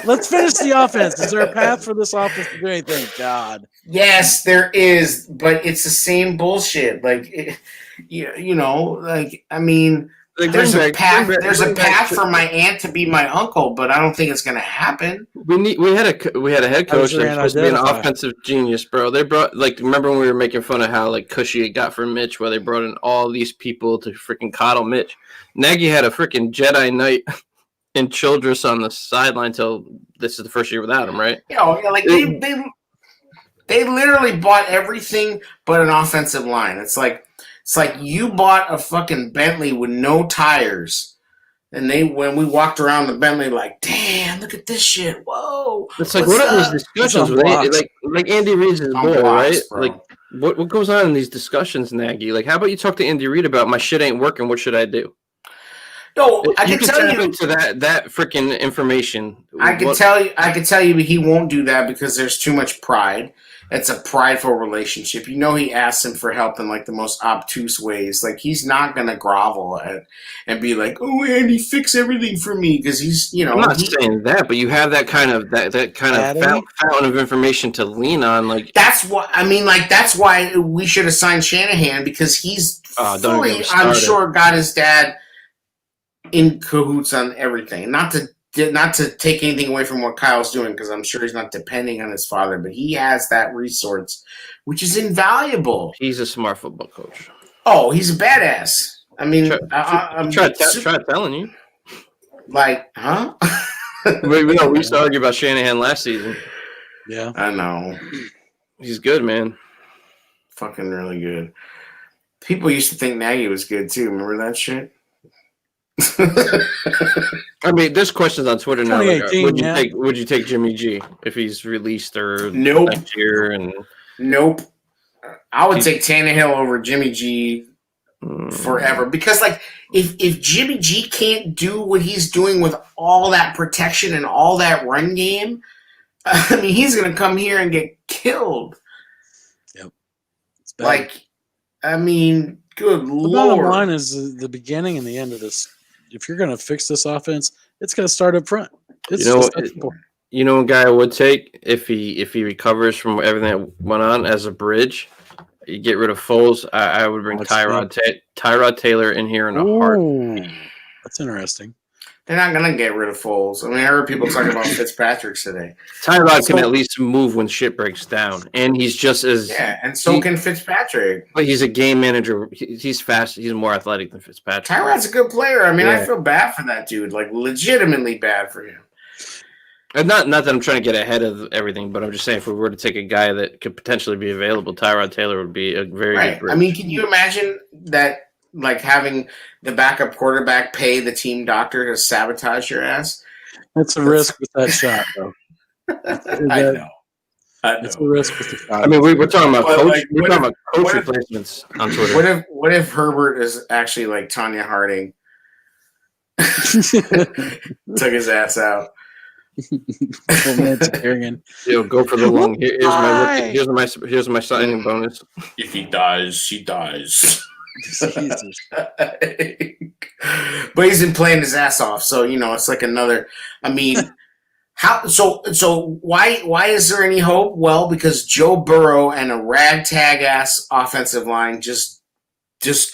Let's finish the offense. Is there a path for this offense to do anything? God. Yes, there is, but it's the same bullshit. Like, like I mean. Like, There's a bring path. back- There's a bring back- path for my aunt to be my uncle, but I don't think it's gonna happen. We had a head How does coach your that's aunt supposed to be an identify? offensive genius, bro. They brought remember when we were making fun of how like cushy it got for Mitch, where they brought in all these people to freaking coddle Mitch. Nagy had a freaking Jedi Knight and Childress on the sideline till this is the first year without him, right? Like they literally bought everything but an offensive line. It's like you bought a fucking Bentley with no tires, and when we walked around the Bentley, like, damn, look at this shit. Whoa. It's like What's what are up? these discussions on with blocks. like Andy Reid's his On boy, blocks, right? bro. Like what goes on in these discussions, Nagy? Like how about you talk to Andy Reid about my shit ain't working? What should I do? No, I you can can tell tap you. into that freaking information. I can What- tell you, but he won't do that because there's too much pride. It's a prideful relationship. He asks him for help in like the most obtuse ways. Like he's not gonna grovel and be like, "Oh, Andy, fix everything for me," because he's I'm not saying that, but you have that kind of Daddy? fountain of information to lean on. Like, That's what I mean. Like that's why we should have signed Shanahan because he's Don't fully, get me I'm started. sure, got his dad in cahoots on everything. Not to take anything away from what Kyle's doing because I'm sure he's not depending on his father, but he has that resource, which is invaluable. he's a smart football coach. Oh, he's a badass. I mean, I'm Try telling you. like, huh? We used to argue about Shanahan last season. Yeah. I know. He's good, man. Fucking really good. People used to think Nagy was good too. Remember that shit? I mean, there's questions on Twitter now. Like, 2018, would you take Jimmy G if he's released or Nope. next year? And Nope. I would take Tannehill over Jimmy G forever because, like, if Jimmy G can't do what he's doing with all that protection and all that run game, I mean, he's gonna come here and get killed. Yep. It's bad. Like, I mean, good The bottom lord. line is the beginning and the end of this. If you're going to fix this offense, it's going to start up front. It's You know, just that simple. you know, a guy I would take if he recovers from everything that went on as a bridge. You get rid of Foles. I would bring Let's Tyrod Taylor in here in a heart. Ooh, that's interesting. They're not gonna get rid of Foles. I mean, I heard people talking about Fitzpatrick today. Tyrod can at least move when shit breaks down, and he's just as And so can Fitzpatrick. But he's a game manager. He's fast. He's more athletic than Fitzpatrick. Tyrod's a good player. I mean, I Yeah. feel bad for that dude. Like, legitimately bad for him. And not that I'm trying to get ahead of everything, but I'm just saying if we were to take a guy that could potentially be available, Tyrod Taylor would be a very Right. good bridge. I mean, can you imagine that, like, having the backup quarterback pay the team doctor to sabotage your ass? It's a risk with that shot, though. I know. It's a risk with the shot. I mean, we're talking about But, coach. like, We're what talking about coach what if- replacements on Twitter. What if Herbert is actually like Tanya Harding? Took his ass out. Humanitarian. Yo, go for the long. Here's my Why? rookie, here's my signing bonus. If he dies, he dies. Jesus. But he's been playing his ass off, so you know it's like another. I mean, how? So why is there any hope? Well, because Joe Burrow and a ragtag ass offensive line just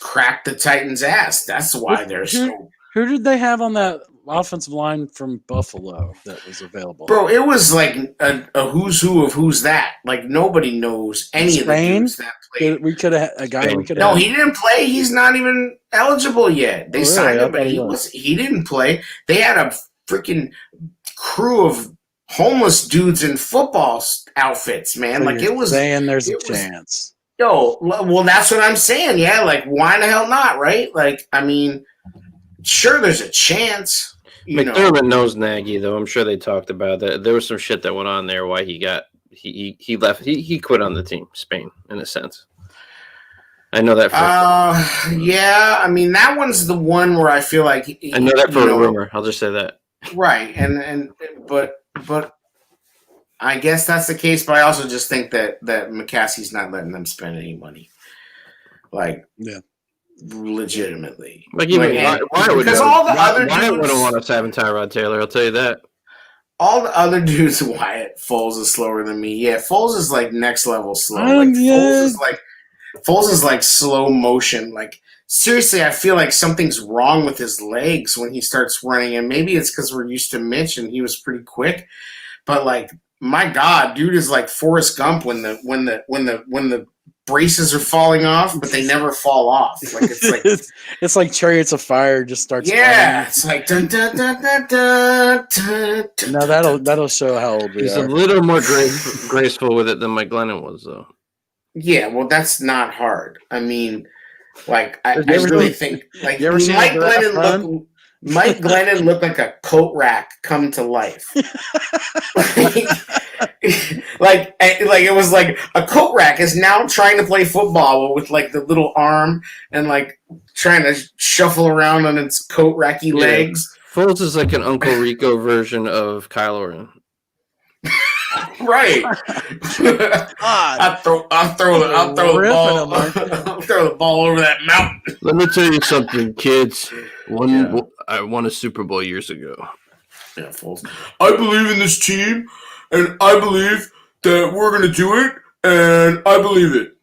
cracked the Titans' ass. That's why they're so. Who did they have on that offensive line from Buffalo that was available? Bro, it was like a who's who of who's that. Like nobody knows any of the Spain? dudes that played. We could have a guy. We could No, have. he didn't play. He's not even eligible yet. They Oh, really? signed I him, but thought he was. he didn't play. They had a freaking crew of homeless dudes in football outfits, man. So Like you're it was. saying there's a it was- chance. Yo, well, that's what I'm saying. Yeah, like why the hell not, right? Like, I mean, sure, there's a chance. You know, McDermott knows Nagy, though. I'm sure they talked about that. There was some shit that went on there. Why he left. He quit on the team, Spain, in a sense. I know that. yeah. I mean, that one's the one where I feel like I know that for you a rumor. I'll just say that. right? But I guess that's the case. But I also just think that McCaskey's not letting them spend any money, like Yeah. legitimately. Like even Like, Wyatt would because know. all the other Wyatt dudes, wouldn't want us having Tyrod Taylor. I'll tell you that. all the other dudes, Wyatt Foles is slower than me. Yeah, Foles is like next level slow. Like Yeah. Foles is like slow motion. Like seriously, I feel like something's wrong with his legs when he starts running, and maybe it's because we're used to Mitch and he was pretty quick. But like, my God, dude is like Forrest Gump when the braces are falling off, but they never fall off. Like it's like. It's like Chariots of Fire just starts. Yeah, it's like dun, dun, dun, dun, dun, dun, dun, No, that'll show how old we He's a are. little more graceful with it than Mike Glennon was, though. Yeah, well, that's not hard. I mean, like I Have you ever really seen- think like you ever seen Mike a giraffe Glennon Mike Glennon looked like a coat rack come to life. like it was like a coat rack is now trying to play football with like the little arm and like trying to shuffle around on its coat racky legs. Foles is like an Uncle Rico version of Kylo Ren. Right. I'll throw the Ripping ball. him, aren't I'll throw the ball over that mountain. Let me tell you something, kids. I won a Super Bowl years ago. Yeah, Foles. I believe in this team, and I believe that we're gonna do it, and I believe it.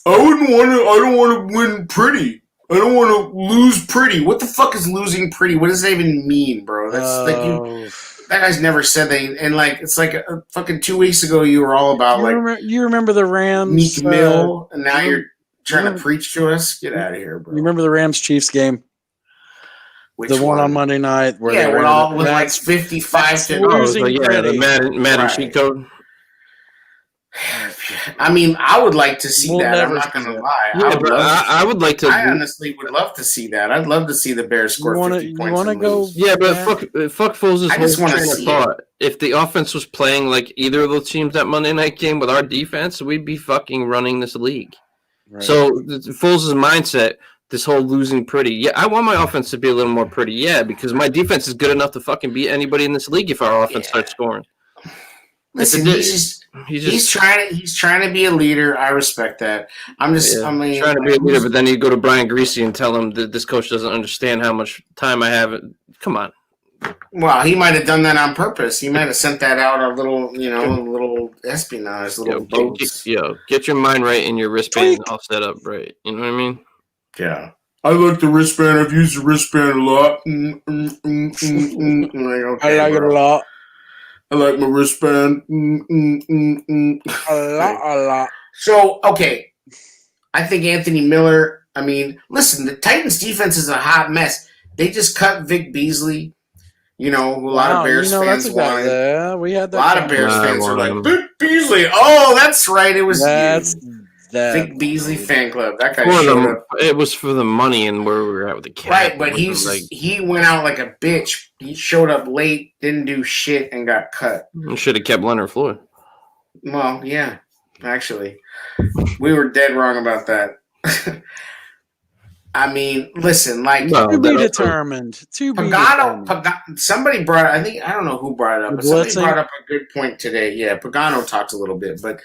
I don't want to win pretty. I don't want to lose pretty. What the fuck is losing pretty? What does that even mean, bro? That's like you. That guy's never said that. And like, it's like a fucking 2 weeks ago, you were all about you remember the Rams? Meek Mill, and now you- you're trying to preach to us. Get out of here, bro. You remember the Rams Chiefs game? Which The one on Monday night where Yeah, they with ran all it. with like That's 55 to. Oh, losing the credit. Madden Right. cheat code. I mean, I would like to see We'll that. I'm never not see going to that. lie. Yeah, but I would like to. I honestly would love to see that. I'd love to see the Bears score 50 You points. wanna and go- lose. Yeah, but Yeah. fuck Foles' I just whole wanna train of see thought. If the offense was playing like either of those teams that Monday night game with our defense, we'd be fucking running this league. Right. So Foles' mindset, this whole losing pretty. Yeah, I want my offense to be a little more pretty. Yeah, because my defense is good enough to fucking beat anybody in this league if our offense starts scoring. Listen, he's trying to be a leader. I respect that. I mean, trying to be a leader, but then you go to Brian Greasy and tell him that this coach doesn't understand how much time I have. Come on. Well, he might have done that on purpose. He might have sent that out a little, a little espionage, little boats. Get your mind right and your wristband all set up right. You know what I mean? Yeah. I like the wristband. I've used the wristband a lot. I like it a lot. I like my wristband. A lot. So, okay. I think Anthony Miller, listen, the Titans defense is a hot mess. They just cut Vic Beasley. A lot of Bears fans wanted. Yeah, we had that. A lot of Bears fans are like, him. Vic Beasley. Oh, that's right. It was That's that. Vic Beasley fan club. That guy For showed the, up. it was for the money and where we were at with the cap. Right, but It was he went out like a bitch. He showed up late, didn't do shit, and got cut. should have kept Leonard Floyd. Well, yeah, actually, we were dead wrong about that. Listen, like To be determined. To be determined. somebody brought. I don't know who brought it up, but somebody Blitzing? brought up a good point today. Yeah, Pagano talked a little bit, but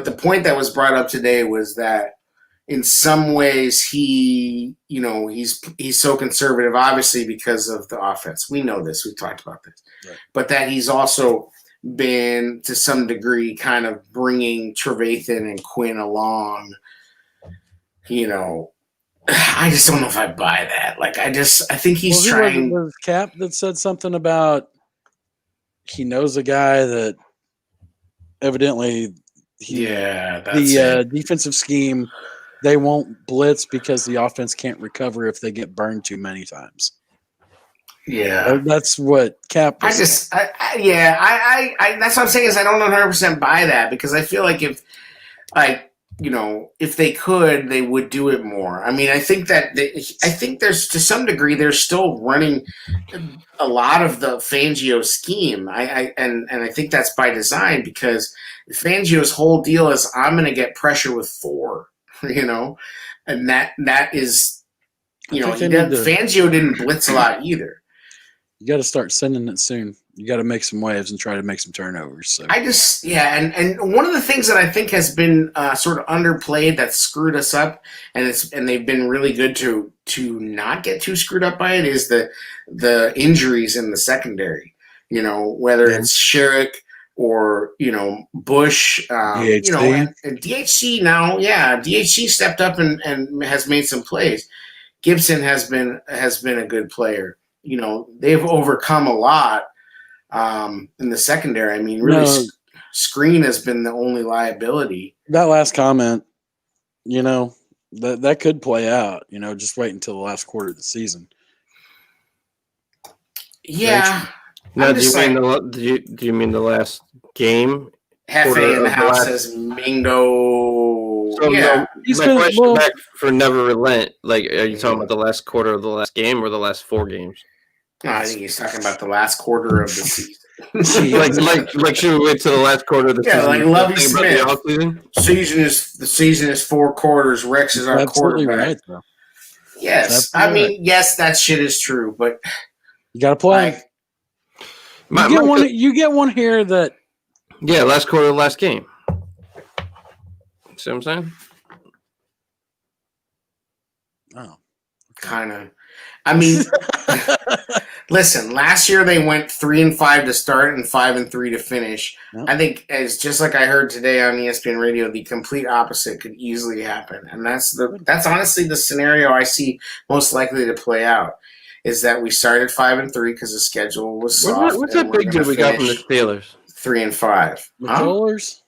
the point that was brought up today was that in some ways he's so conservative, obviously because of the offense. We know this. We talked about this, Right. But that he's also been to some degree kind of bringing Trevathan and Quinn along. I just don't know if I buy that. Like, I think he's trying. Was Cap that said something about he knows a guy that evidently the defensive scheme, they won't blitz because the offense can't recover if they get burned too many times. Yeah. That's what Cap was saying. That's what I'm saying is I don't 100% buy that because I feel like if they could, they would do it more. I think there's to some degree they're still running a lot of the Fangio scheme. I think that's by design because Fangio's whole deal is I'm going to get pressure with 4, and that is, Fangio didn't blitz a lot either. You got to start sending it soon. You got to make some waves and try to make some turnovers. So. And one of the things that I think has been sort of underplayed that screwed us up, and they've been really good to not get too screwed up by it is the injuries in the secondary. Whether it's Sherrick or Bush, DHC. and DHC now, DHC stepped up and has made some plays. Gibson has been a good player. They've overcome a lot. In the secondary, Screen has been the only liability. That last comment, that could play out. Just wait until the last quarter of the season. Yeah. Now, do you mean the last game? Hefe in the house says Mingo. So yeah. My question back for Never Relent. Like, are you talking about the last quarter of the last game or the last 4 games? No, I think he's talking about the last quarter of the season. like should we wait till the last quarter of the season? Yeah, like Lovie Smith. The season is 4 quarters. Rex is our absolutely quarterback. Right, though. Yes, yes, that shit is true, but you got to play. You get one here that. Yeah, last quarter of the last game. See what I'm saying? Oh, kind of. Listen, last year they went 3-5 to start and 5-3 to finish. Yeah. I think, as just like I heard today on ESPN Radio, the complete opposite could easily happen, and that's honestly the scenario I see most likely to play out. Is that we started 5-3 because the schedule was soft. What's that big deal we got from the Steelers? 3-5. The Steelers?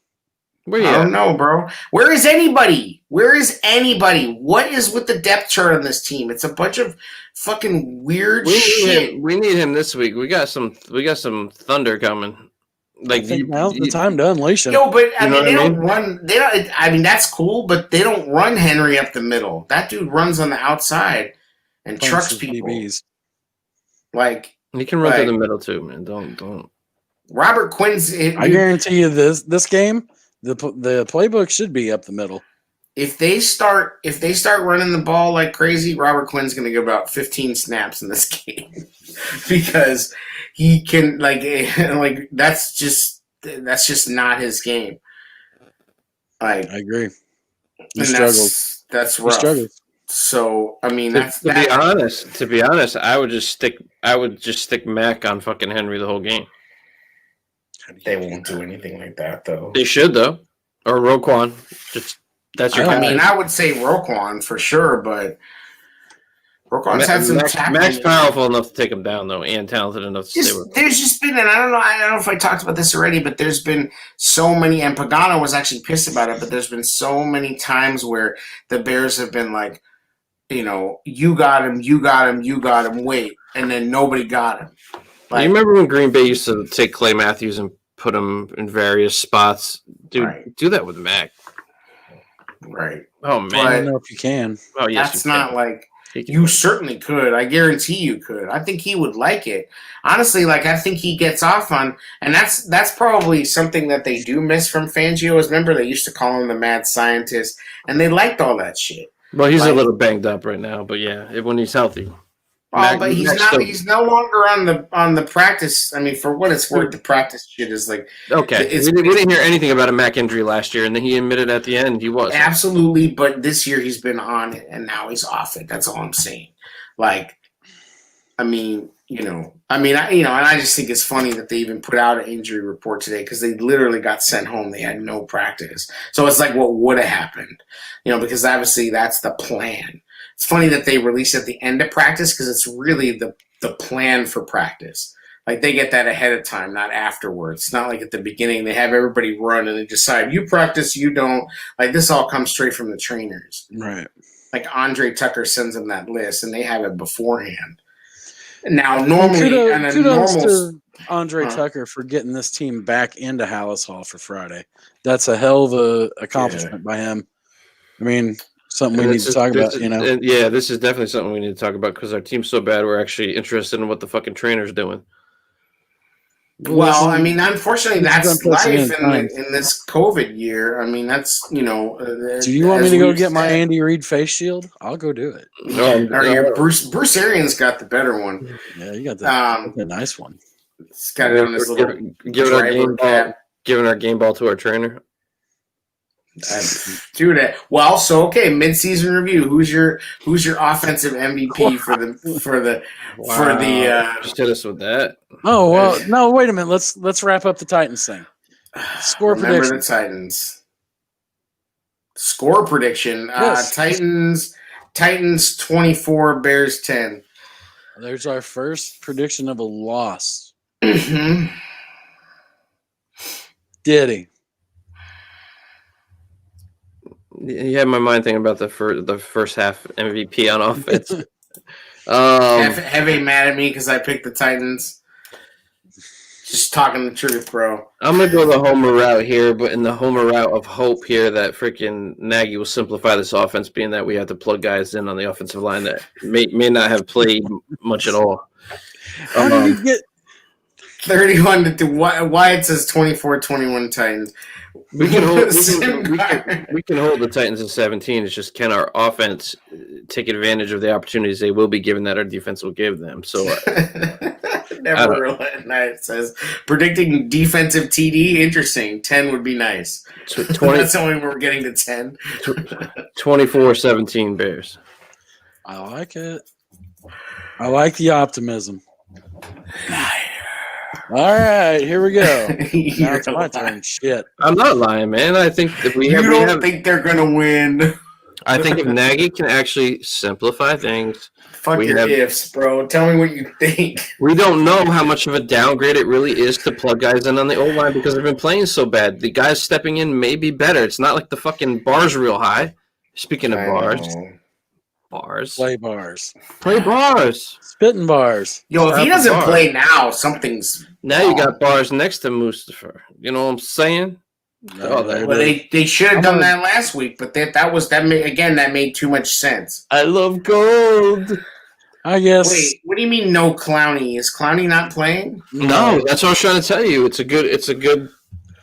Where you I don't at? know, bro. Where is anybody? Where is anybody? What is with the depth chart on this team? It's a bunch of fucking weird shit. We need him this week. We got some thunder coming. I Like think now's the time to unleash him. Yo, but I You know mean, they what I don't run. They don't. I mean, that's cool, but they don't run Henry up the middle. That dude runs on the outside and Playing trucks some people. DBs. Like he can run through Like- the middle too, man. Don't. Robert Quinn's. I guarantee you this game, the playbook should be up the middle. If they start running the ball like crazy, Robert Quinn's going to get about 15 snaps in this game because he can like that's just not his game. Like, I agree. He and struggles. That's He rough. struggles. So I mean, that's To be honest, I would just stick Mac on fucking Henry the whole game. They won't do anything like that though. They should though, or Roquan. Just that's your. I mean, I would say Roquan for sure, but Roquan's had some Max tackling. powerful enough to take him down though, and talented enough to stay with him. There's just been, and I don't know if I talked about this already, but there's been so many, and Pagano was actually pissed about it, but there's been so many times where the Bears have been like, you know, you got him, wait, and then nobody got him. Like, You remember when Green Bay used to take Clay Matthews and put him in various spots? Dude, Right. do that with Mac. right? Oh I man. don't know if you can. Oh yes, That's you not can. like. He can. You certainly could. I guarantee you could. I think he would like it. Honestly, like I think he gets off on, and that's probably something that they do miss from Fangio. Is remember they used to call him the mad scientist, and they liked all that shit. Well, he's like- a little banged up right now, but yeah, when he's healthy. Oh, Mac- but he's Mac's not. still- He's no longer on the practice. I mean, for what it's worth, the practice shit is like Okay, It's- we didn't hear anything about a Mac injury last year, and then he admitted at the end he was. absolutely. But this year he's been on it, and now he's off it. That's all I'm saying. Like, I mean, and I just think it's funny that they even put out an injury report today because they literally got sent home. They had no practice, so it's like what would have happened, because obviously that's the plan. It's funny that they release at the end of practice because it's really the plan for practice. Like they get that ahead of time, not afterwards. It's not like at the beginning they have everybody run and they decide you practice, you don't. Like this all comes straight from the trainers. Right. Like Andre Tucker sends them that list and they have it beforehand. Now normally Kudos to Andre Huh. Tucker for getting this team back into Hallis Hall for Friday. That's a hell of a accomplishment by him. I mean, something we need to talk about, Yeah, this is definitely something we need to talk about because our team's so bad. We're actually interested in what the fucking trainer's doing. Well, I mean, unfortunately, this is that's life unprecedented times. in this COVID year. I mean, that's Do you want me to go get my hand? Andy Reid face shield? I'll go do it. Bruce Arians got the better one. Yeah, you got the Um, nice one. It's got it on his little giving our driver game ball, cap. giving our game ball to our trainer. Do that. Well, so okay, mid-season review. Who's your offensive MVP for the Just hit us with that. Oh well, no, wait a minute. Let's wrap up the Titans thing. Score remember prediction. the Titans. Score prediction. Yes. Titans 24, Bears 10. There's our first prediction of a loss. Mhm. Diddy. You had my mind thinking about the first half MVP on offense. Heavy mad at me because I picked the Titans. Just talking the truth, bro. I'm gonna go the homer route here, but in the homer route of hope here that freaking Nagy will simplify this offense, being that we have to plug guys in on the offensive line that may not have played much at all. How did he get? 31 to 2. Wyatt says 24-21 Titans. We can hold the Titans in 17. It's just can our offense take advantage of the opportunities they will be given that our defense will give them. So Never really nice. Says predicting defensive TD. Interesting. 10 would be nice. 20, That's the only way we're getting to 10. 24-17 Bears. I like it. I like the optimism. All right, here we go. Now it's my turn. Shit. I'm not lying, man. I think that You don't think they're gonna win? I think if Nagy can actually simplify things, Fuck We your have- ifs, bro. Tell me what you think. we don't know how much of a downgrade it really is to plug guys in on the O-line because they've been playing so bad. The guys stepping in may be better. It's not like the fucking bar's real high. Speaking of I bars, know. Play bars. play bars. Spitting bars. Yo, if he Stop the doesn't bar. play now, something's. Now you got bars next to Mustafa. You know what I'm saying? Oh, there Well, it is. they should have I'm done gonna- that last week, but that made too much sense. I love gold. I guess. Wait, what do you mean no Clowney? Is Clowney not playing? No, that's what I was trying to tell you. That's a good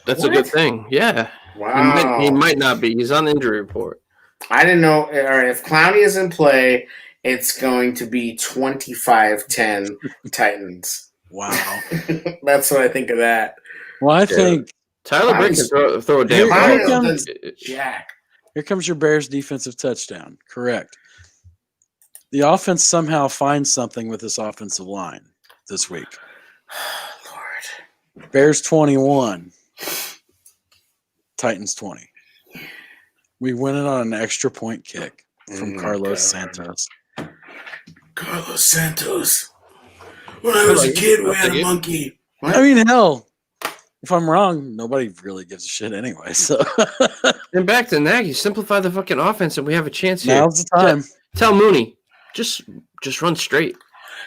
What? thing. Yeah. Wow. He might not be. He's on the injury report. I didn't know. All right, if Clowney is in play, it's going to be 25-10 Titans. Wow. That's what I think of that. Well, I think Tyler Brick can throw a damn Here ball. comes- Jack. here comes your Bears defensive touchdown. Correct. The offense somehow finds something with this offensive line this week. Lord. Bears 21, Titans 20. We win it on an extra point kick from Oh, Carlos God. Santos. Carlos Santos. When I was a kid, we had a monkey. What? I mean, hell, if I'm wrong, nobody really gives a shit anyway. So And back to Nagy, simplify the fucking offense, and we have a chance here. now's the time. Tell Mooney, just run straight,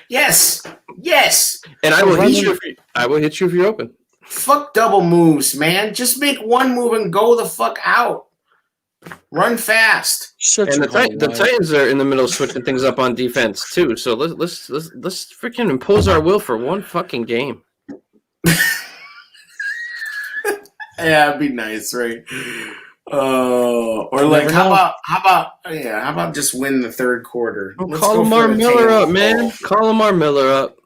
Yes. Yes. and I will Run hit in- you. I will hit you if you're open. Fuck double moves, man. Just make one move and go the fuck out. Run fast. Shut And your the whole life. Titans are in the middle of switching things up on defense too. So let's freaking impose our will for one fucking game. Yeah, it'd be nice, right? Or You like, never how know. about just win the third quarter? Let's Call go Lamar for the Miller tail. up, man. Call Lamar Miller up.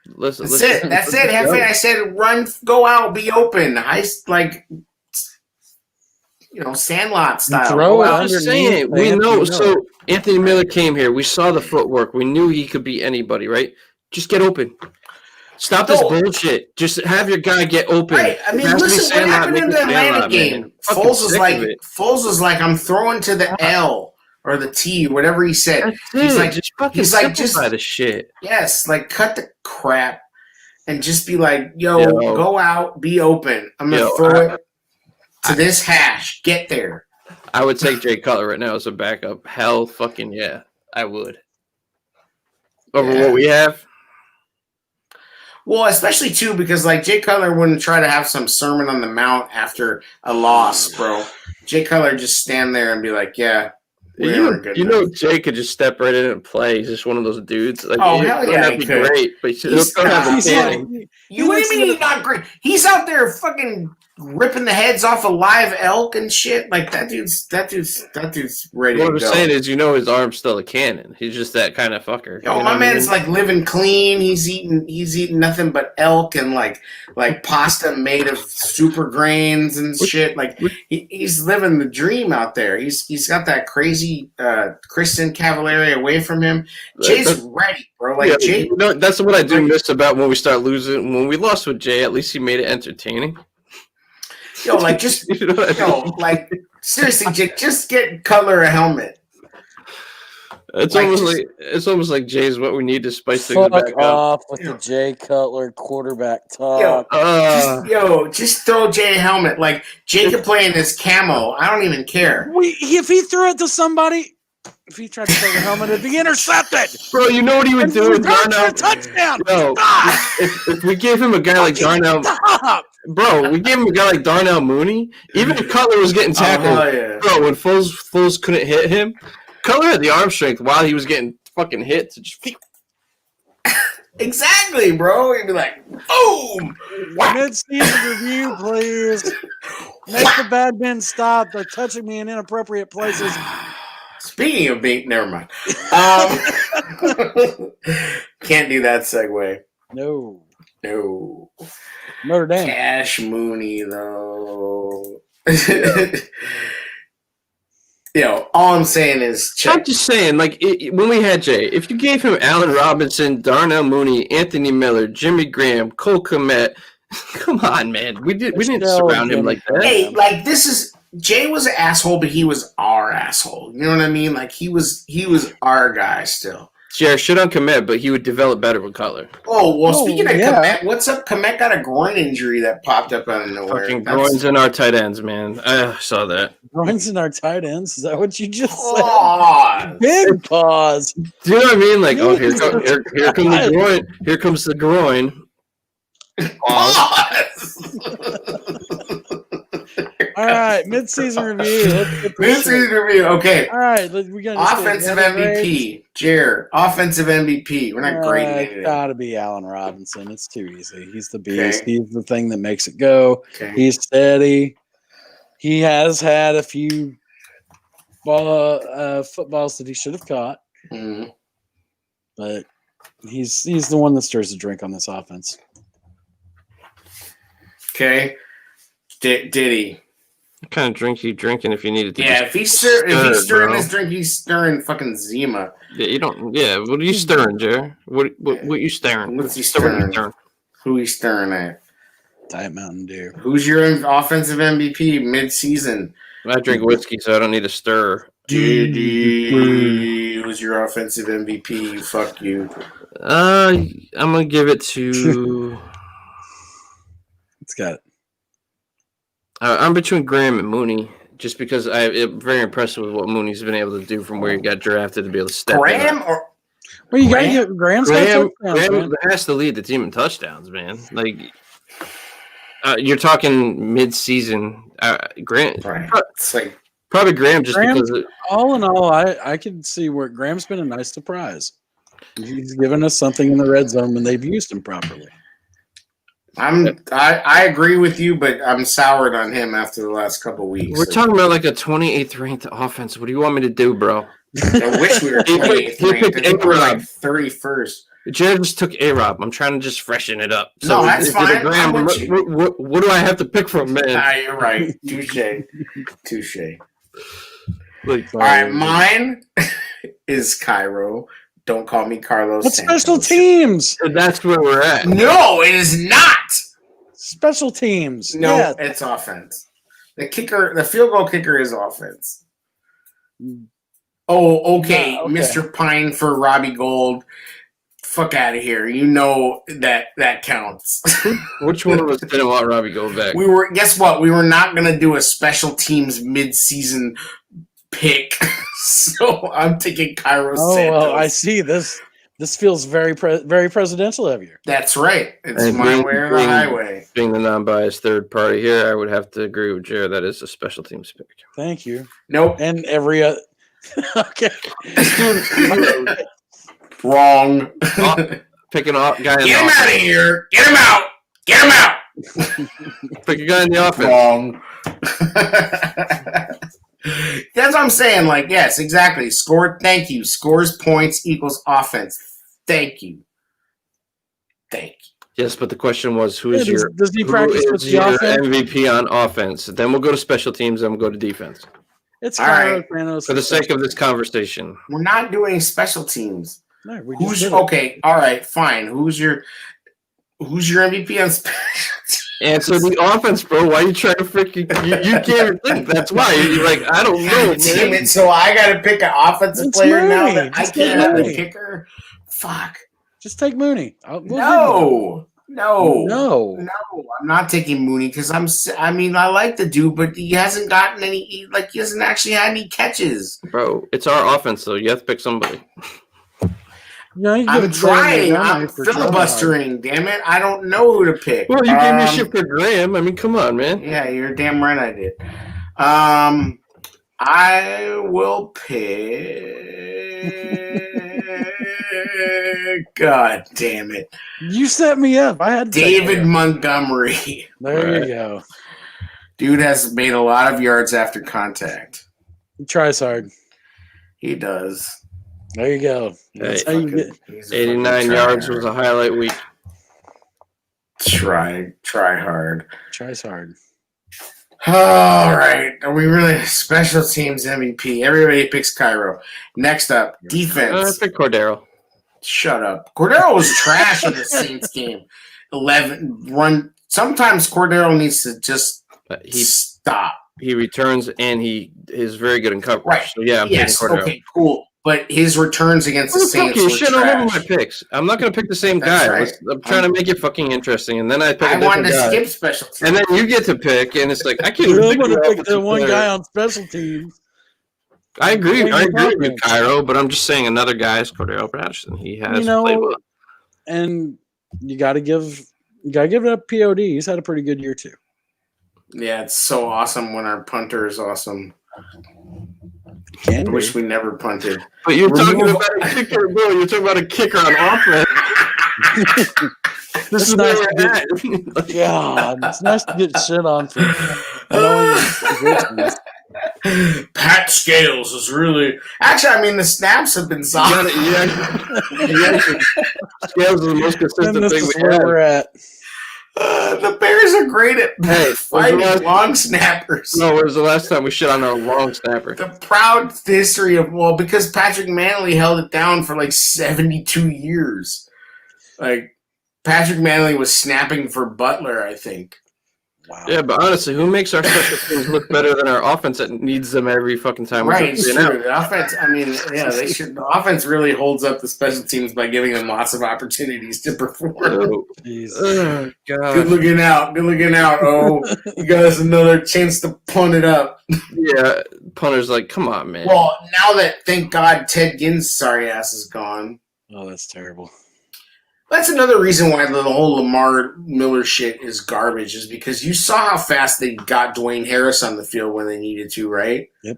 Listen, That's it. That's it. Hefe, I said, run, go out, be open. Sandlot style. throw Go it out. I'm just underneath saying, the we Anthony know. Miller. So Anthony Miller came here. We saw the footwork. We knew he could be anybody, right? Just get open. Stop this No. bullshit. Just have your guy get open. Right. I mean, It has to be listen, what Sandlot, happened make in it the Atlanta Sandlot, game? man. Fucking Foles sick was of like, I'm throwing to the L or the T, whatever he said. That's He's it. like, just fucking he's like, simplify just- the shit. yes, like cut the crap and just be like, yo, Yo. go out, be open. I'm gonna Yo, throw it to this hash. Get there. I would take Jay Cutler right now as a backup. Hell fucking yeah. I would. Over Yeah. what we have? Well, especially too because like Jay Cutler wouldn't try to have some sermon on the mount after a loss, bro. Jay Cutler just stand there and be like, yeah, we are good. You enough. know Jay could just step right in and play. He's just one of those dudes. Like, Oh, he- hell he'll yeah, not he be could. great, but he'll He's still have the not. feeling. You what do you mean he's not great? He's out there fucking ripping the heads off of live elk and shit. Like that dude's ready What to I'm go. saying is, his arm's still a cannon. He's just that kind of fucker. Yo, You know my what I man's mean? like living clean. He's eating nothing but elk and like pasta made of super grains and shit. Like he's living the dream out there. He's got that crazy Kristen Cavallari away from him. Jay's That's- ready, bro. Like yeah, Jay. that's what I do miss about when we start losing. When we lost with Jay, at least he made it entertaining. Yo, like just You know what I mean? like seriously, Jay, just get Cutler a helmet. It's like, almost like Jay's what we need to spice things Fuck back up. off with the Jay Cutler quarterback Yo, talk. just throw Jay a helmet. Like Jay could play in his camo. I don't even care. If he threw it to somebody, if he tried to throw the helmet, it'd be intercepted. Bro, you know what he would And do with return for a Darnell? touchdown. Bro, Stop. if we gave him a guy like Darnell, Stop. bro, we gave him a guy like Darnell Mooney. Even if Cutler was getting tackled, Oh, yeah. bro, when Foles couldn't hit him, Cutler had the arm strength while he was getting fucking hit to just. Exactly, bro. He'd be like, boom. Whack. Mid-season review, please. Make the bad men stop. They're touching me in inappropriate places. Speaking of being, never mind. Can't do that segue. No. No. Notre Dame. Cash Mooney, though. All I'm saying is check. I'm just saying, like, when we had Jay, if you gave him Allen Robinson, Darnell Mooney, Anthony Miller, Jimmy Graham, Cole Kmet, come on, man, we didn't Still surround him Jimmy like that. Hey, like this is Jay was an asshole, but he was our asshole. You know what I mean? Like he was our guy still. Jared should on Komet, but he would develop better with Cutler. Oh well, speaking of yeah. Komet, what's up? Komet got a groin injury that popped up out of nowhere. Fucking That's- groins in our tight ends, man. I saw that. Groins in our tight ends. Is that what you just said? Oh, Big pause. Do you know what I mean? Like, oh, here comes the groin. Here comes the groin. All right, mid-season review. Let's get this This straight. is review. Okay. All right, we got Offensive MVP, Jared. Offensive MVP. We're not grading It's anything. got to be Allen Robinson. It's too easy. He's the beast. Okay. He's the thing that makes it go. Okay. He's steady. He has had a few footballs that he should have caught, Mhm. but he's the one that stirs the drink on this offense. Okay. Diddy. What kind of drink you drinking if you needed to? Yeah, just if he's stir it, stirring bro. this drink, he's stirring fucking Zima. Yeah, you don't. Yeah, what are you stirring, Jared? What you stirring? What's he Stir- stirring? Who he's stirring at? Diet Mountain Dew. Who's your offensive MVP mid-season? I drink whiskey, so I don't need a stir. Diddy. Who's your offensive MVP? Fuck you. I'm gonna give it to. It's got I'm between Graham and Mooney, just because I'm very impressed with what Mooney's been able to do from where he got drafted to be able to step Graham in. or well. You got to Graham- get Graham's Graham, got touchdowns, man. has to lead the team in touchdowns, man. Like you're talking mid-season. Grant, right. It's like probably Graham, just Graham- because. All in all, I can see where Graham's been a nice surprise. He's given us something in the red zone when they've used him properly. I agree with you, but I'm soured on him after the last couple weeks. We're talking about like a 28th ranked offense. What do you want me to do, bro? I wish we were He 28th picked ranked. I think we're like A-Rod. 31st. Jared just took A-Rob. I'm trying to just freshen it up. No, that's is it fine. Graham? I'm with you. What do I have to pick from, man? Ah, you're right. Touche. Like, All right, mine is Cairo. Don't call me Carlos. What's special Santos. teams? that's where we're at. No, it is not. Special teams. No, Yeah. it's offense. The field goal kicker is offense. Oh, okay. Yeah, okay. Mr. Pine for Robbie Gold. Fuck out of here. You know that counts. Which one of us didn't want Robbie Gold back? Guess what? We were not going to do a special teams mid-season pick. So I'm taking Cairo Oh, Santos. well, I see. This feels very presidential of you. That's right. It's And my way or the highway. Being the non-biased third party here, I would have to agree with Jared. That is a special teams pick. Thank you. Nope. And every other. Okay. Wrong. Pick a guy in Get the him out of offense. here. Get him out. Get him out. Pick a guy in the offense. Wrong. That's what I'm saying. Like, yes, exactly. Thank you. Scores points equals offense. Thank you. Yes, but the question was, who Yeah, is your does he who practice with is the your offense? MVP on offense? Then we'll go to special teams. Then we'll go to defense. It's All Cairo right. Santos. For the sake of this conversation, We're not doing special teams. No, we just Who's did it. okay? All right, fine. Who's your MVP on special teams? answer the offense, bro. Why are you trying to freaking? You can't think. That's why you're like, I don't know, Damn man. it! So I got to pick an offensive It's player now Mooney. that I Just can't get have a Mooney. kicker. Fuck. Just take Mooney. We'll give you No. that. No. No, I'm not taking Mooney because I like the dude, but he hasn't gotten any. He hasn't actually had any catches. Bro, it's our offense, though. You have to pick somebody. No, you I'm could've trying. blamed I'm Montgomery for trying. filibustering. Damn it! I don't know who to pick. Well, you gave me shit for Graham. I mean, come on, man. Yeah, you're damn right. I did. I will pick. God damn it, You set me up. I had to take David it. Montgomery. There Right. you go. Dude has made a lot of yards after contact. He tries hard. He does. There you go. Hey, How you get- He's a 89 fucking yards tryhard. was a highlight week. Try hard. Tries hard. All right. Are we really special teams MVP? Everybody picks Cairo. Next up, I defense. picked Cordero. Shut up. Cordero was trash in the Saints game. 11 run. Sometimes Cordero needs to just He stop. he returns and he is very good in coverage. Right. So yeah, I'm Yes. taking Cordero. Okay. Cool. But his returns against the Saints You were shit all over trash. my picks. I'm not going to pick the same That's guy. right. I'm trying to make it fucking interesting, and then I pick a I wanted different to guy. skip special teams. And then you get to pick, and it's like I can't I'm even going to pick pick the one guy on special teams. I agree with you, offense. Cairo, but I'm just saying another guy is Cordero Patterson. He has You know, played well. and you got to give it up. POD. He's had a pretty good year too. Yeah, it's so awesome when our punter is awesome. Can I wish we never punted. But you're talking Remove- about a kicker, bro. You're talking about a kicker on offense. This is nice where to we're at. God, it's nice to get shit on for knowing positions. Pat Scales is really actually. I mean, the snaps have been You solid. gotta- Scales is the most consistent And this thing is we where have. we're at. The Bears are great at Hey, finding when's the last- long snappers. No, it was the last time we shit on a long snapper. The proud history of because Patrick Manley held it down for like 72 years. Like Patrick Manley was snapping for Butler, I think. Wow. Yeah, but honestly, who makes our special teams look better than our offense that needs them every fucking time? Right, it's We're true. The offense, I mean, yeah, they should. The offense really holds up the special teams by giving them lots of opportunities to perform. Oh, Jesus. oh, God. Good looking out. Good looking out. Oh, you got us another chance to punt it up. Yeah, punter's like, come on, man. Well, now that, thank God, Ted Ginn's sorry ass is gone. Oh, that's terrible. That's another reason why the whole Lamar Miller shit is garbage, is because you saw how fast they got Dwayne Harris on the field when they needed to, right? Yep.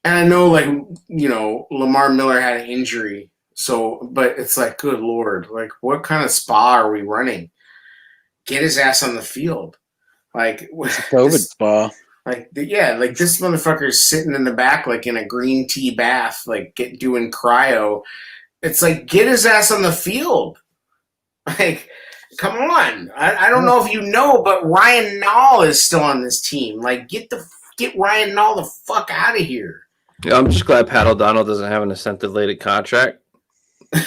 And I know, like, you know, Lamar Miller had an injury, so, but it's like, good Lord, like, what kind of spa are we running? Get his ass on the field. Like, COVID spa. like, like this motherfucker's sitting in the back, like in a green tea bath, like doing cryo. It's like, get his ass on the field. Like, come on. I don't know if you know, but Ryan Nall is still on this team. Like, get Ryan Nall the fuck out of here. I'm just glad Pat O'Donnell doesn't have an incentive-lated contract.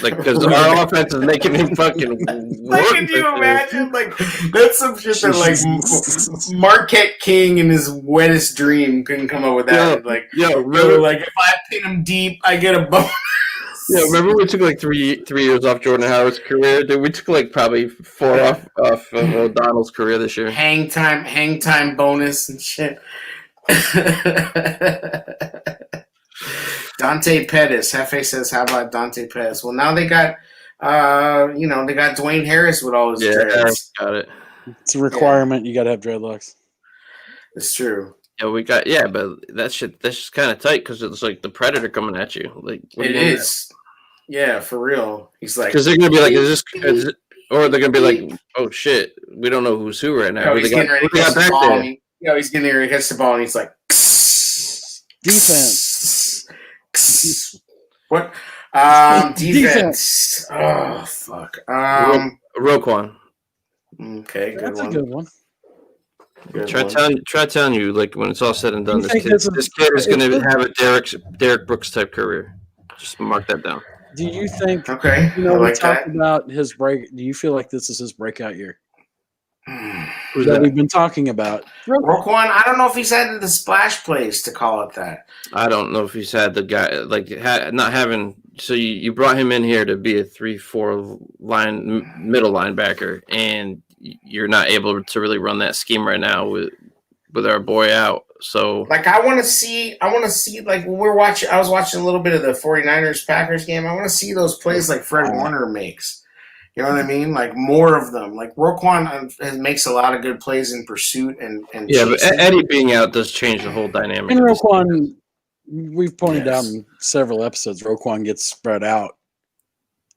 Like, because our offense is making me fucking Like, work. can you this year. imagine? Like, that's some shit that, like, Marquette King in his wettest dream couldn't come up with that. Like, Yo, they were remember, like, if I pin him deep, I get a bonus. yeah, remember we took like three years off Jordan Howard's career? Dude, we took like probably 4 off of O'Donnell's career this year. hang time bonus and shit. Dante Pettis. Hefe says, how about Dante Pettis? Well, now they got, they got Dwayne Harris with all his Yeah, dreads. got it. It's a requirement. You got to have dreadlocks. It's true. Yeah, but that's just kind of tight because it's like the Predator coming at you. Like It is. Yeah, for real. He's like, because they're gonna be like, or they're gonna be like, oh shit, we don't know who's who right now. oh, he's getting ready to Who they catch got the back ball. there? And he's getting ready to catch the ball, and he's like, Defense. What? Defense. Oh, fuck. Roquan. Okay, good That's a one. good one. Good Try one. telling you, like when it's all said and done, You think this this is- kid is going to have a Derek Brooks type career. Just mark that down. Do you think, Okay, you know, I we like talked that. about his break. Do you feel like this is his breakout year Who's that that? we've been talking about? Roquan, I don't know if he's had the splash plays to call it that. I don't know if he's had the guy not having. So you brought him in here to be a 3-4 middle linebacker, and you're not able to really run that scheme right now with our boy out. So Like, I want to see, like, when I was watching a little bit of the 49ers Packers game. I want to see those plays like Fred Warner makes. You know what I mean? Like, more of them. Like, Roquan makes a lot of good plays in pursuit and yeah, but chasing. Eddie being out does change the whole dynamic. And of this team. Roquan, we've pointed out Yes. in several episodes, Roquan gets spread out,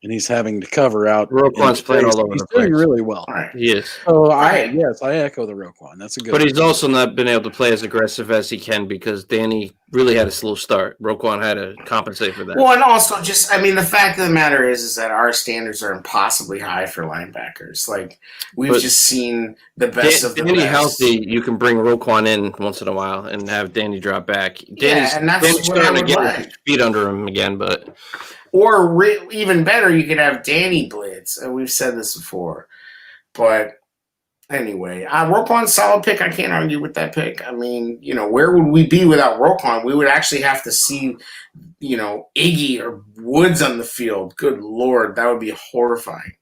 and he's having to cover out. Roquan's in playing space. all over He's the doing place. really well. All right. He is. So Right. I echo the Roquan. That's a good. But one. he's also not been able to play as aggressive as he can because Danny really had a slow start. Roquan had to compensate for that. Well, and also just, I mean, the fact of the matter is that our standards are impossibly high for linebackers. Like, we've But just seen the best of the Danny best. healthy, you can bring Roquan in once in a while and have Danny drop back. Danny's, and that's Danny's what I starting to would get like. his feet under him again, but Or even better, you could have Danny blitz. And we've said this before. But Anyway, Roquan's solid pick. I can't argue with that pick. I mean, where would we be without Roquan? We would actually have to see, Iggy or Woods on the field. Good Lord, that would be horrifying.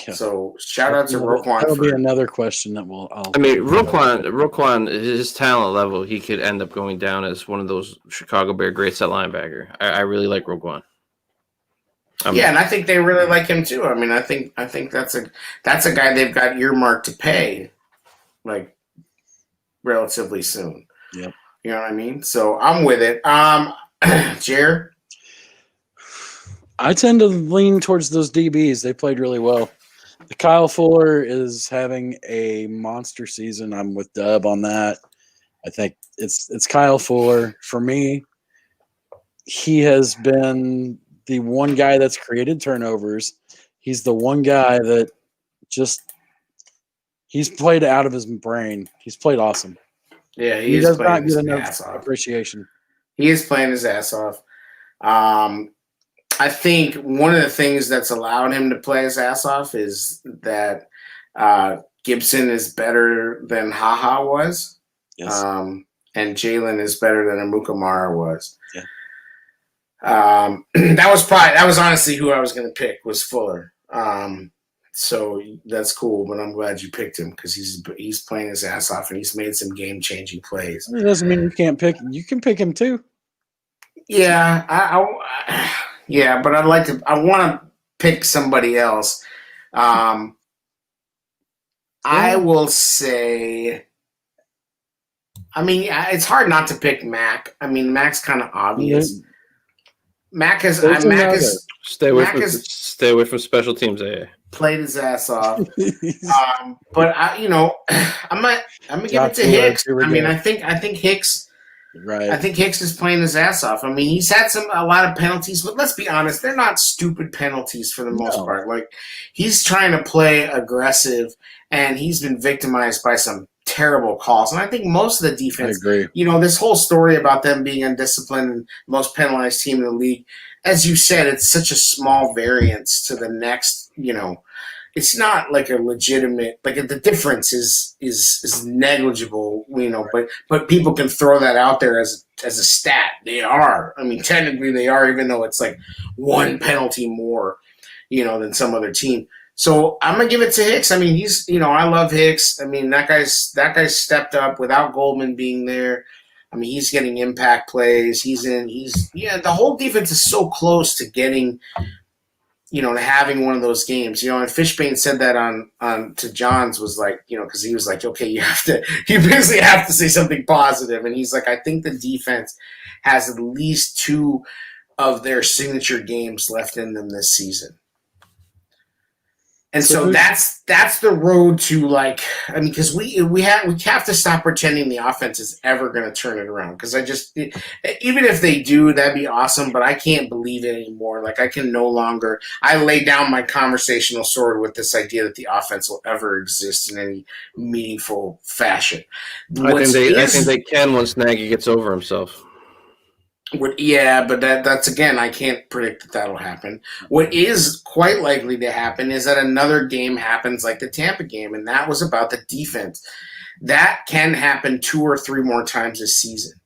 Yeah. So shout out to Roquan. That'll be another question that I mean, Roquan, his talent level, he could end up going down as one of those Chicago Bear greats at linebacker. I really like Roquan. Yeah, and I think they really like him too. I mean, I think that's a guy they've got earmarked to pay, like, relatively soon. Yep. You know what I mean? So I'm with it. Jer? I tend to lean towards those DBs. They played really well. Kyle Fuller is having a monster season. I'm with Dub on that. I think it's Kyle Fuller. For me, he has been the one guy that's created turnovers. He's the one guy that he's played out of his brain. He's played awesome. Yeah, he does not get enough appreciation. He is playing his ass off. I think one of the things that's allowed him to play his ass off is that Gibson is better than HaHa was. Yes. And Jalen is better than Amukamara was. Yeah. That was honestly who I was going to pick was Fuller. So that's cool, but I'm glad you picked him because he's playing his ass off and he's made some game-changing plays. It doesn't mean you can't pick. You can pick him too. Yeah, yeah, but I want to pick somebody else. I will say. I mean, it's hard not to pick Mac. I mean, Mac's kind of obvious. Yeah. Mac is stay away from special teams. Played his ass off. But I'm gonna give it to Hicks. I mean, I think Hicks. Right. I think Hicks is playing his ass off. I mean, he's had a lot of penalties, but let's be honest, they're not stupid penalties for the most part. Like, he's trying to play aggressive, and he's been victimized by some terrible calls. And I think most of the defense, I agree. This whole story about them being undisciplined and most penalized team in the league, as you said, it's such a small variance to the next, it's not like a legitimate, like the difference is negligible, but people can throw that out there as a stat. They are. I mean, technically they are, even though it's like one penalty more, than some other team. So I'm gonna give it to Hicks. I mean, he's, I love Hicks. I mean, that guy's stepped up without Goldman being there. I mean, he's getting impact plays. The whole defense is so close to getting, to having one of those games, and Fishbane said that on to Johns was like, because he was like, okay, you basically have to say something positive. And he's like, I think the defense has at least 2 of their signature games left in them this season. And so that's the road to, like, I mean, because we have to stop pretending the offense is ever going to turn it around. Because even if they do, that'd be awesome. But I can't believe it anymore. Like, I can no longer. I lay down my conversational sword with this idea that the offense will ever exist in any meaningful fashion. I think they can once Nagy gets over himself. Yeah, but that's again, I can't predict that'll happen. What is quite likely to happen is that another game happens like the Tampa game, and that was about the defense. That can happen 2 or 3 more times this season.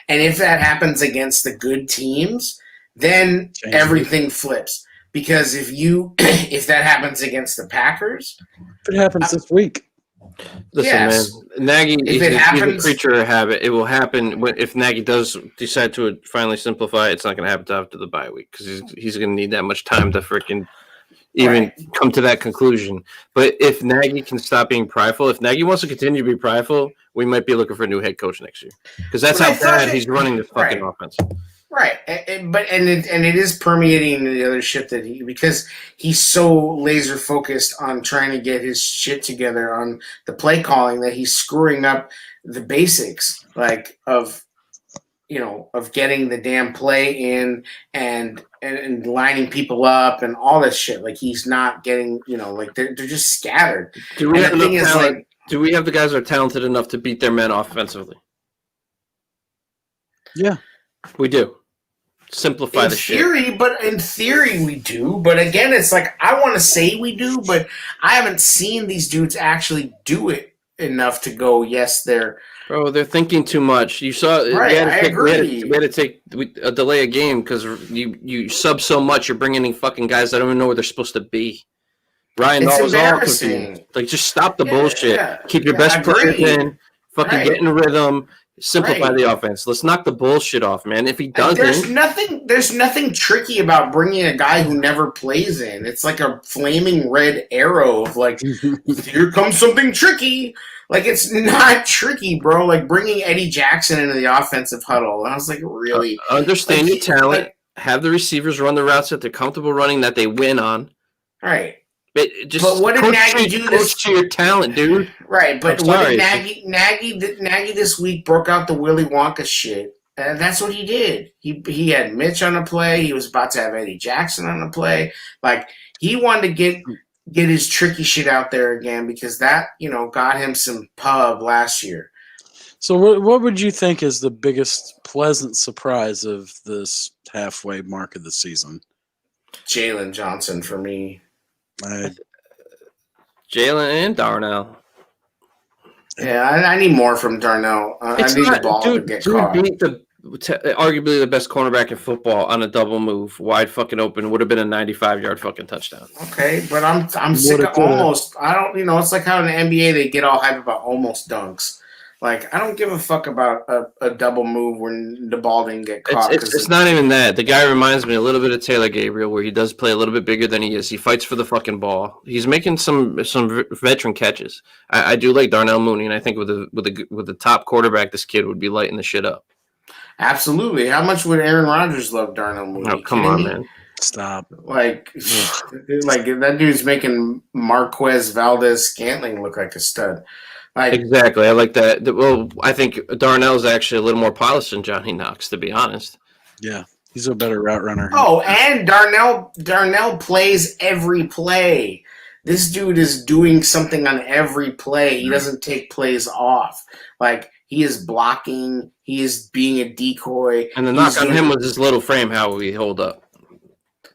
And if that happens against the good teams, then everything flips. Because if that happens against the Packers, if it happens this week. Listen, yes. Man, Nagy, he's a creature of habit. It will happen if Nagy does decide to finally simplify. It's not going to happen after the bye week because he's going to need that much time to freaking even come to that conclusion. But if Nagy can stop being prideful, if Nagy wants to continue to be prideful, we might be looking for a new head coach next year because that's how bad he's running the fucking offense. Right, but it is permeating the other shit because he's so laser focused on trying to get his shit together on the play calling that he's screwing up the basics, like of getting the damn play in and lining people up and all this shit. Like he's not getting, like they're just scattered. Do we have enough talent? Do we have the guys that are talented enough to beat their men offensively? Yeah. We do. simplify In the shit. theory we do. But again, it's like I want to say we do, but I haven't seen these dudes actually do it enough to go, yes, they're Bro, they're thinking too much. You saw, right. I agree. we had to take a delay a game because you sub so much. You're bringing in fucking guys that don't even know where they're supposed to be. Ryan It's was all embarrassing. confused. Like, just stop the bullshit. Yeah, Keep your I best players agree. in. Fucking Right. get in rhythm. Simplify Right. the offense. Let's knock the bullshit off, man. If he Like, doesn't, there's nothing tricky about bringing a guy who never plays in. It's like a flaming red arrow of like, here comes something tricky. Like, it's not tricky, bro. Like bringing Eddie Jackson into the offensive huddle. And I was like, really? understand Like, your talent. like- Have the receivers run the routes that they're comfortable running, that they win on. Right. But just But what did coach Nagy to- do this- coach to your talent, dude. Right, but I'm what sorry. did Nagy this week broke out the Willy Wonka shit. And that's what he did. He had Mitch on the play. He was about to have Eddie Jackson on the play. Like, he wanted to get his tricky shit out there again because that, got him some pub last year. So what would you think is the biggest pleasant surprise of this halfway mark of the season? Jalen Johnson for me. Jalen and Darnell. Yeah, I need more from Darnell. I need the ball to get caught. Beat arguably the best cornerback in football on a double move, wide fucking open, would have been a 95-yard fucking touchdown. Okay, but I'm sick of almost. I don't, it's like how in the NBA they get all hype about almost dunks. Like, I don't give a fuck about a double move when the ball didn't get caught. It's not even that. The guy reminds me a little bit of Taylor Gabriel, where he does play a little bit bigger than he is. He fights for the fucking ball. He's making some veteran catches. I do like Darnell Mooney, and I think with the top quarterback, this kid would be lighting the shit up. Absolutely. How much would Aaron Rodgers love Darnell Mooney? Oh, come on, man. Stop. Like that dude's making Marquez Valdez-Scantling look like a stud. Like, Exactly. I like that. Well, I think Darnell's actually a little more polished than Johnny Knox, to be honest. Yeah, he's a better route runner. oh, and Darnell plays every play. This dude is doing something on every play. He doesn't take plays off. Like, he is blocking. He is being a decoy. And the He's knock on doing- him was his little frame, how we hold up.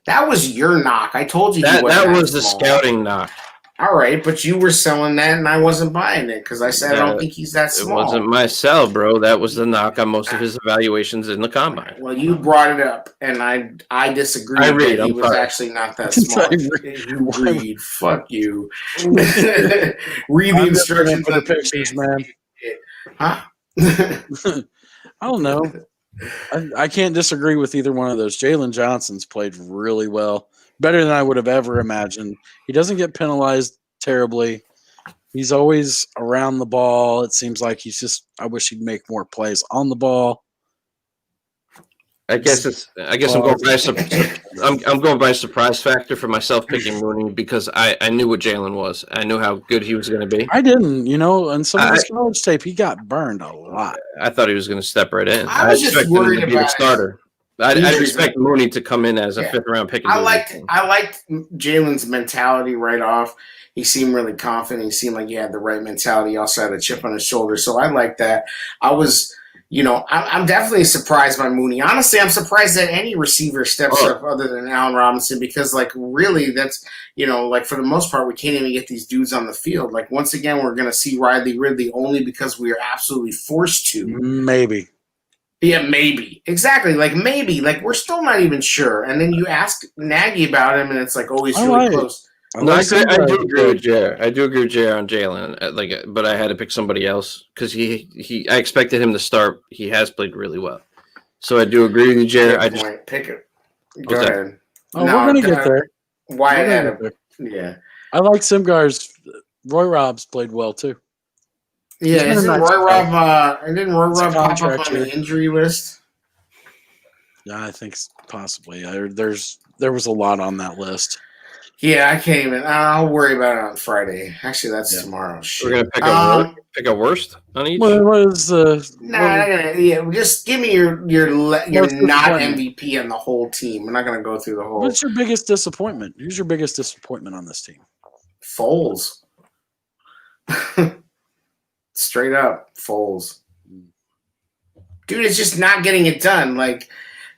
That was your knock. I told you That wasn't was the small. scouting knock. All right, but you were selling that, and I wasn't buying it because I said I don't Yeah, think he's that It small. wasn't my sell, bro. That was the knock on most of his evaluations in the combine. Well, you brought it up, and I disagree. I read, that he I'm was sorry. actually not that small. You read. Fuck you. Read the I'm instructions for the on the pictures, man. Huh? I don't know. I can't disagree with either one of those. Jalen Johnson's played really well, better than I would have ever imagined. He doesn't get penalized terribly. He's always around the ball. It seems like I wish he'd make more plays on the ball. I guess I'm going by I'm going by surprise factor for myself picking Mooney because I knew what Jalen was. I knew how good he was going to be. I didn't, and some of his college tape, he got burned a lot. I thought he was going to step right in. I was just expected him worried to be the about starter. I didn't injuries, expect Mooney to come in as a Yeah. fifth round pick. And I do liked anything. Jalen's mentality right off. He seemed really confident. He seemed like he had the right mentality. He also had a chip on his shoulder, so I like that. I was. I'm definitely surprised by Mooney. Honestly, I'm surprised that any receiver steps up other than Allen Robinson because, really, that's, for the most part, we can't even get these dudes on the field. Like, once again, we're going to see Riley Ridley only because we are absolutely forced to. Maybe. Yeah, maybe. Exactly. Maybe. We're still not even sure. And then you ask Nagy about him, and it's like, oh, he's really close. I do agree with Jer. I do agree with Jer on Jalen. But I had to pick somebody else because I expected him to start. He has played really well, so I do agree with you, Jer. Pick it. Go What's that? ahead. Oh, we're gonna get there. Wyatt We're had gonna a get there. yeah. I like Simgar's. Roy Robb's played well too. Yeah, been a isn't nice Roy guy. Robb didn't Roy It's a Robb pop up contract on the year. injury list? Yeah, I think possibly. There was a lot on that list. Yeah, I can't even. I'll worry about it on Friday. Actually, that's Yeah. tomorrow. Shit. We're gonna pick a worst on each. What was Nah, I'm not gonna. Yeah, just give me your not disappointment? MVP on the whole team. We're not gonna go through the whole. what's your biggest disappointment? Who's your biggest disappointment on this team? Foles. Straight up, Foles. Dude, it's just not getting it done.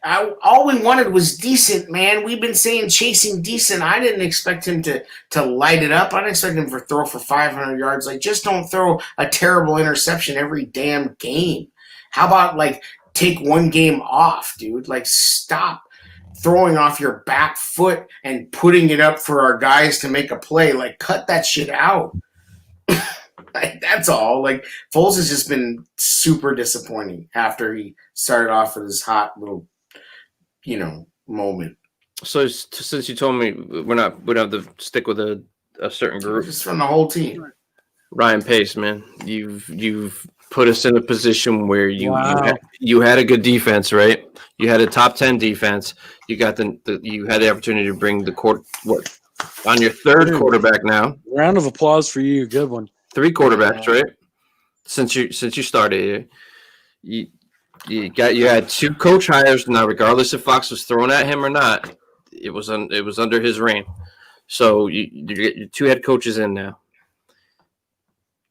all we wanted was decent, man. We've been saying chasing decent. I didn't expect him to light it up. I didn't expect him to throw for 500 yards. Like, just don't throw a terrible interception every damn game. How about, like, take one game off, dude? Like, stop throwing off your back foot and putting it up for our guys to make a play. Like, cut that shit out. Like, that's all. Like, Foles has just been super disappointing after he started off with his hot little, moment. So since you told me we don't have to stick with a certain group, Just from the whole team. Ryan Pace, man, you've put us in a position where you had a good defense, right? You had a top 10 defense. You got you had the opportunity to bring on your third quarterback now. Round of applause for you. Good one. 3 quarterbacks, right? Since you started here, you had 2 coach hires. Now, regardless if Fox was throwing at him or not, it was under his reign. So you get your 2 head coaches in now.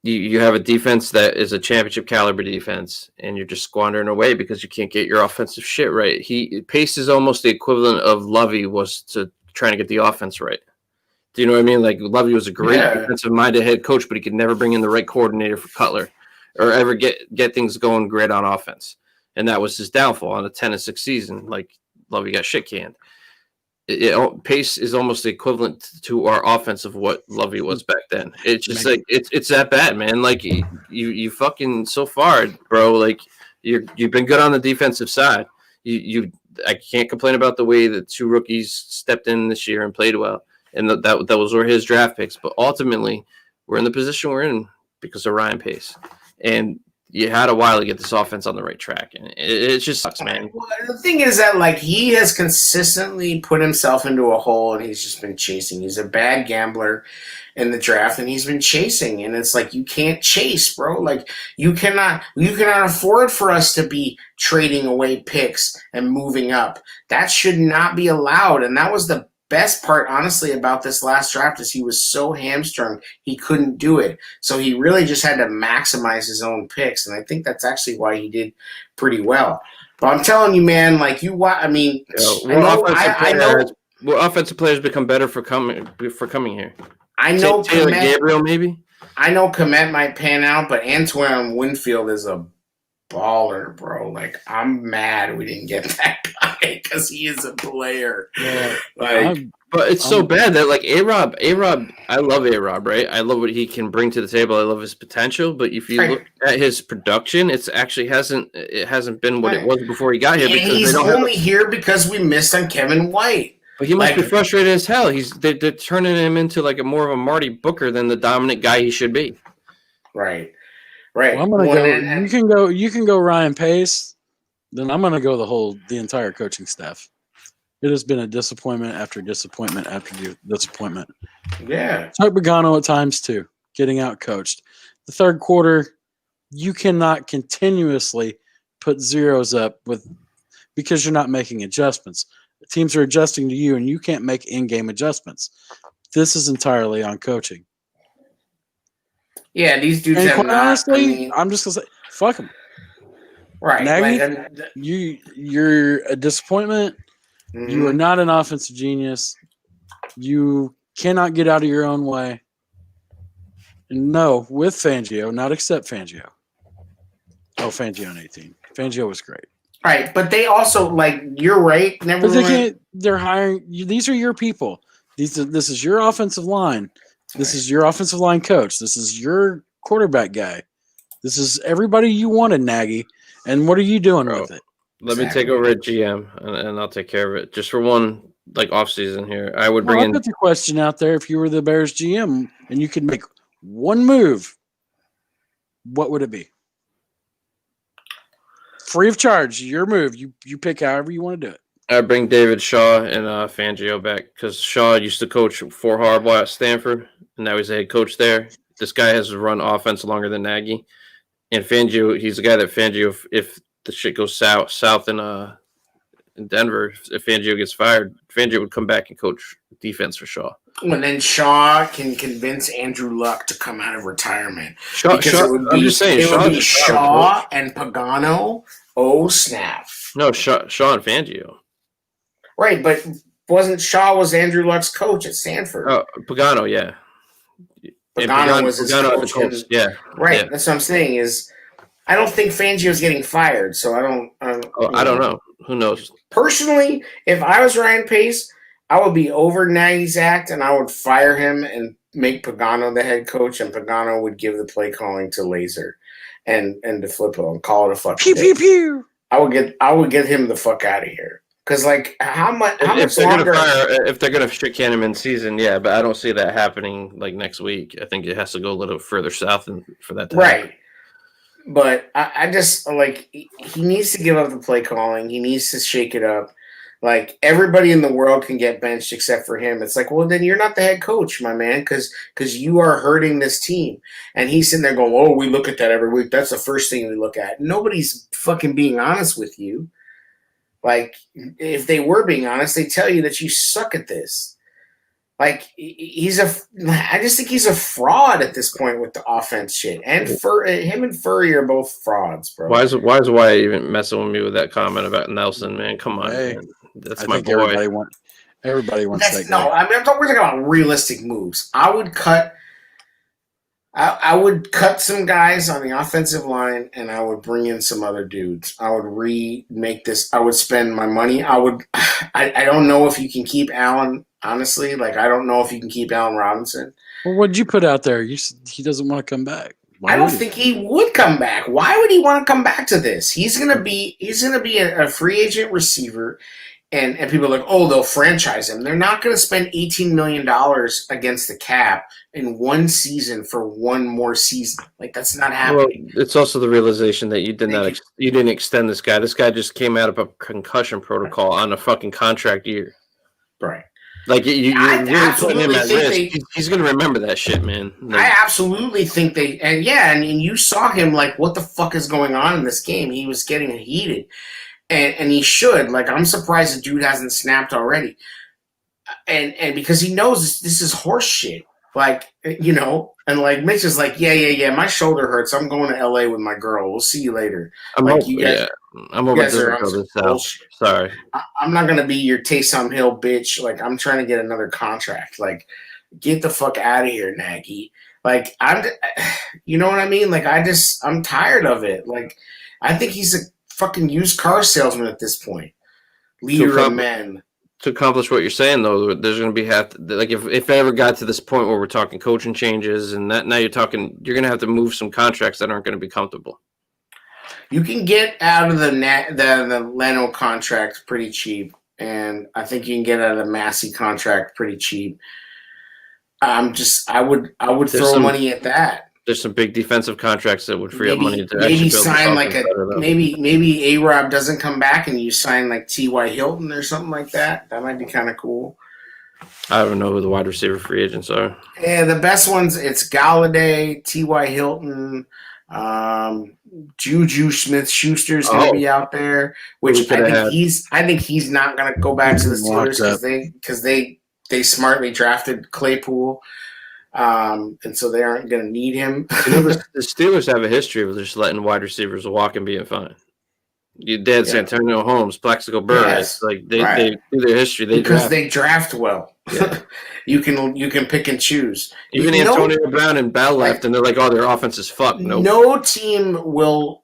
You have a defense that is a championship caliber defense, and you're just squandering away because you can't get your offensive shit right. Pace is almost the equivalent of Lovey was to trying to get the offense right. Do you know what I mean? Like, Lovey was a great defensive-minded head coach, but he could never bring in the right coordinator for Cutler or ever get things going great on offense. And that was his downfall on a 10-6 season. Like, Lovey got shit canned. Pace is almost the equivalent to our offense of what Lovey was back then. It's just like it's that bad, man. Like, you fucking so far, bro. Like, you've been good on the defensive side. I can't complain about the way the 2 rookies stepped in this year and played well. And those were his draft picks. But ultimately, we're in the position we're in because of Ryan Pace. And you had a while to get this offense on the right track. And it just sucks, man. Well, the thing is that, like, he has consistently put himself into a hole, and he's just been chasing. He's a bad gambler in the draft, and he's been chasing. And it's like, you can't chase, bro. Like, you cannot afford for us to be trading away picks and moving up. That should not be allowed. And that was the best part, honestly, about this last draft is he was so hamstrung he couldn't do it. So he really just had to maximize his own picks, and I think that's actually why he did pretty well. But I'm telling you, man, like what offensive players become better for coming here? I know Taylor Gabriel, maybe. I know Kmet might pan out, but Antoine Winfield is a baller, bro. Like, I'm mad we didn't get that guy because he is a player. Yeah. But it's so bad that, like, A-Rob, I love A-Rob, right? I love what he can bring to the table. I love his potential. But if you look at his production, it hasn't been what it was before he got here. Because he's only here because we missed on Kevin White. But he must be frustrated as hell. They're turning him into like more of a Marty Booker than the dominant guy he should be. Right. Well, I'm gonna go. You can go Ryan Pace. Then I'm gonna go the entire coaching staff. It has been a disappointment after disappointment after disappointment. Yeah. Chuck Pagano at times too, getting out coached. The third quarter, you cannot continuously put zeros up because you're not making adjustments. Teams are adjusting to you, and you can't make in-game adjustments. This is entirely on coaching. Yeah, these dudes and have quite not. Honestly, I'm just gonna say, fuck them. Right, Nagy, you're a disappointment. Mm-hmm. You are not an offensive genius. You cannot get out of your own way. No, with Fangio, not except Fangio. Oh, Fangio in 18. Fangio was great. Right, but they also, like, you're right. They're hiring. These are your people. This is your offensive line. This is your offensive line coach. This is your quarterback guy. This is everybody you wanted, Nagy. And what are you doing with it? Let me take over at GM, and I'll take care of it. Just for one, like, off-season here, I would bring in... I'll put the question out there. If you were the Bears GM and you could make one move, what would it be? Free of charge, your move. You pick however you want to do it. I'd bring David Shaw and Fangio back because Shaw used to coach for Harbaugh at Stanford, and now he's a head coach there. This guy has run offense longer than Nagy. And Fangio, he's the guy that Fangio, if the shit goes south in Denver, if Fangio gets fired, Fangio would come back and coach defense for Shaw. And then Shaw can convince Andrew Luck to come out of retirement. I'm just saying, Shaw and Pagano. Oh, snap. No, Sean Fangio. Right, but wasn't Shaw was Andrew Luck's coach at Stanford? Oh, Pagano, yeah. Pagano was his Pagano at the coach. Colts, yeah. Right, Yeah. that's what I'm saying is I don't think Fangio's getting fired, so I don't. I don't know. Who knows? Personally, if I was Ryan Pace, I would be over Nagy's act and I would fire him and make Pagano the head coach, and Pagano would give the play calling to Laser and to Flippo and call it a fucking Pew day. pew pew. I would get him the fuck out of here. Because like how much If they're longer? gonna shit can him in season, yeah, but I don't see that happening like next week. I think it has to go a little further south for that to happen. Right. But I just like he needs to give up the play calling. He needs to shake it up. Like everybody in the world can get benched except for him. It's like, well, then you're not the head coach, my man, because you are hurting this team. And he's sitting there going, "Oh, we look at that every week. That's the first thing we look at." Nobody's fucking being honest with you. Like if they were being honest, they tell you that you suck at this. Like I just think he's a fraud at this point with the offense shit. And him and Furry are both frauds, bro. Why is Wyatt even messing with me with that comment about Nelson, man? Come on, Hey, man. That's I my think boy. everybody wants that guy. No, I mean, I'm talking about realistic moves. I would cut some guys on the offensive line, and I would bring in some other dudes. I would remake this. I would spend my money. I don't know if you can keep Allen. Honestly, like I don't know if you can keep Allen Robinson. Well, what did you put out there? He doesn't want to come back. Why I don't would he? think he would come back. Why would he want to come back to this? He's gonna be a free agent receiver, and people are like, oh, they'll franchise him. They're not gonna spend $18 million against the cap in one season for one more season. Like that's not Well, happening. it's also the realization that you didn't extend this guy. This guy just came out of a concussion protocol on a fucking contract year. Right. Like you're I really putting him absolutely at think risk. He's gonna remember that shit, man. Like, I absolutely think and you saw him like, what the fuck is going on in this game? He was getting heated, and he should. Like, I'm surprised the dude hasn't snapped already, and because he knows this is horse shit. Like, and like Mitch is like, yeah, my shoulder hurts. I'm going to LA with my girl. We'll see you later. I'm like, hoping guys are this on goes some south. bullshit. Sorry. I'm not gonna be your Taysom Hill bitch. Like, I'm trying to get another contract. Like, get the fuck out of here, Nagy. Like, you know what I mean? Like, I'm tired of it. Like, I think he's a fucking used car salesman at this point. Leader of men. To accomplish what you're saying, though, there's going to be if it ever got to this point where we're talking coaching changes, and that now you're going to have to move some contracts that aren't going to be comfortable. You can get out of the Leno contract pretty cheap, and I think you can get out of the Massey contract pretty cheap. I would throw money at that. There's some big defensive contracts that would free up money to maybe actually build sign like better, maybe A-Rob doesn't come back and you sign like T.Y. Hilton or something like that. That might be kind of cool. I don't know who the wide receiver free agents are. Yeah, the best ones, it's Galladay, T.Y. Hilton, Juju Smith-Schuster's going to be out there, which I think he's not going to go back to the Steelers because they smartly drafted Claypool. And so they aren't going to need him. The Steelers have a history of just letting wide receivers walk and being fine. You did Santonio Holmes, Plaxico Burress. Like they do their history. They draft well. Yeah. you can pick and choose. Even Antonio Brown and Bell left, and they're like, "Oh, their offense is fucked." Nope. No team will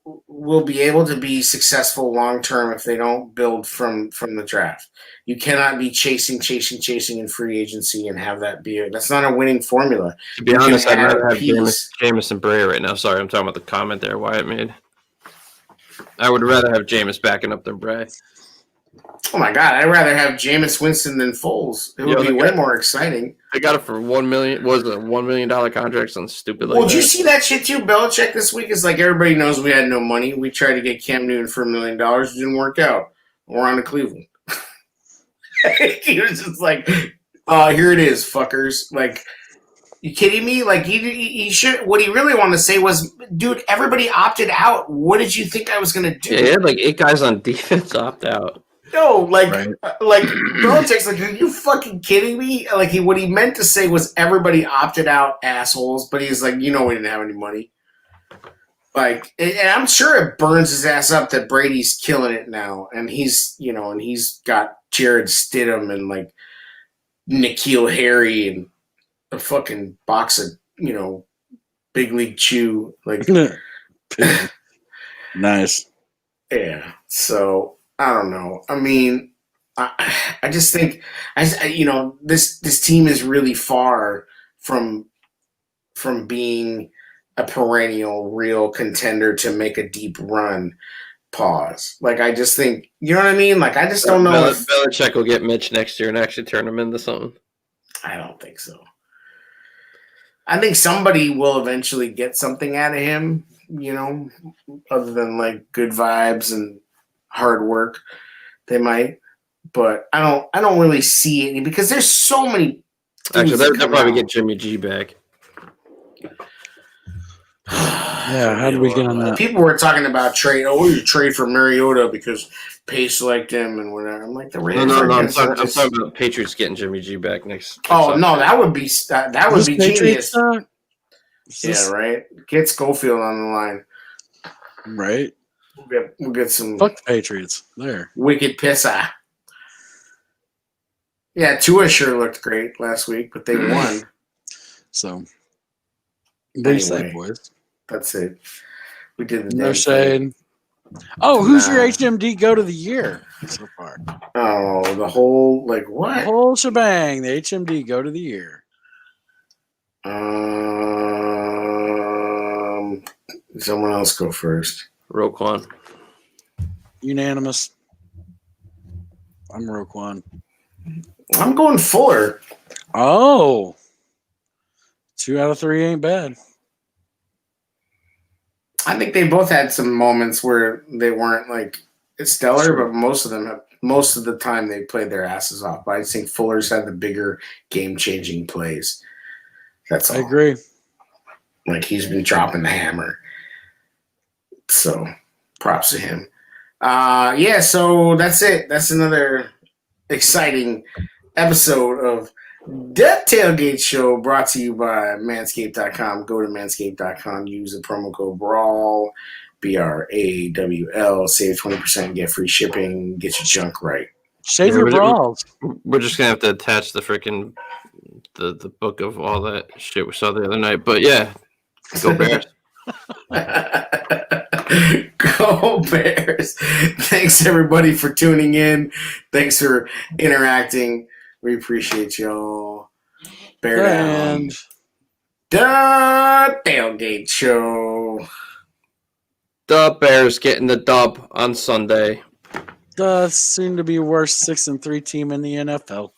be able to be successful long term if they don't build from the draft. You cannot be chasing in free agency and have that be that's not a winning formula. To be honest, I'd rather have Jameis and Bray right now. Sorry, I'm talking about the comment there Wyatt made. I would rather have Jameis backing up than Bray. Oh my God, I'd rather have Jameis Winston than Foles. It would be way more exciting. They got it for $1 million. Was it a $1 million contract? Something stupid like that. Well, did you see that shit too? Belichick this week is like, everybody knows we had no money. We tried to get Cam Newton for $1 million. It didn't work out. We're on to Cleveland. He was just like, here it is, fuckers. Like, you kidding me? Like, he should. What he really wanted to say was, dude, everybody opted out. What did you think I was going to do? Yeah, he had like 8 guys on defense opt out. No, like Belichick's like, are you fucking kidding me? Like, what he meant to say was everybody opted out, assholes. But he's like, we didn't have any money. Like, and I'm sure it burns his ass up that Brady's killing it now, and he's got Jared Stidham and like N'Keal Harry and a fucking box of Big League Chew. Like, Nice. yeah. So I don't know. I mean, I just think this team is really far from being a perennial real contender to make a deep run. Pause. Like, I just think, you know what I mean? Like, I just don't know if Belichick will get Mitch next year and actually turn him into something. I don't think so. I think somebody will eventually get something out of him, other than like good vibes and hard work. They might, but I don't really see any because there's so many. Actually, they'll probably get Jimmy G back. Yeah, how did we get on that? People were talking about trade. Oh, you trade for Mariota because Pace liked him and whatever. I'm like, the Raiders. No. I'm talking about Patriots getting Jimmy G back next. Oh no, that would be genius. Yeah, right. Get Schofield on the line. Right. We'll get some. Fuck the Patriots. There. Wicked pissa. Yeah, Tua sure looked great last week, but they won. So, what do you say, Anyway. boys? That's it. We did the No damn shade. Oh, who's your HMD go to the year so far? thing. Oh, the whole The what? whole shebang. The HMD go to the year. Someone else go first. Roquan. Unanimous. I'm Roquan. I'm going Fuller. Oh. 2 out of 3 ain't bad. I think they both had some moments where they weren't like stellar, Sure. but most of the time they played their asses off. But I think Fuller's had the bigger game-changing plays. That's all. I agree. Like, he's been dropping the hammer. So, props to him. Yeah, so that's it. That's another exciting episode of The Tailgate Show, brought to you by Manscaped.com. Go to Manscaped.com. Use the promo code BRAWL, BRAWL. Save 20%, get free shipping, get your junk right. Shave Yeah, your we're- brawls. We're just gonna have to attach the freaking the book of all that shit we saw the other night. But yeah, go Bears. Go Bears. Thanks, everybody, for tuning in. Thanks for interacting. We appreciate y'all. Bear down. And The Tailgate Show. The Bears getting the dub on Sunday. the soon to be worst 6-3 team in the NFL.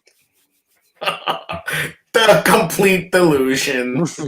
The complete delusion.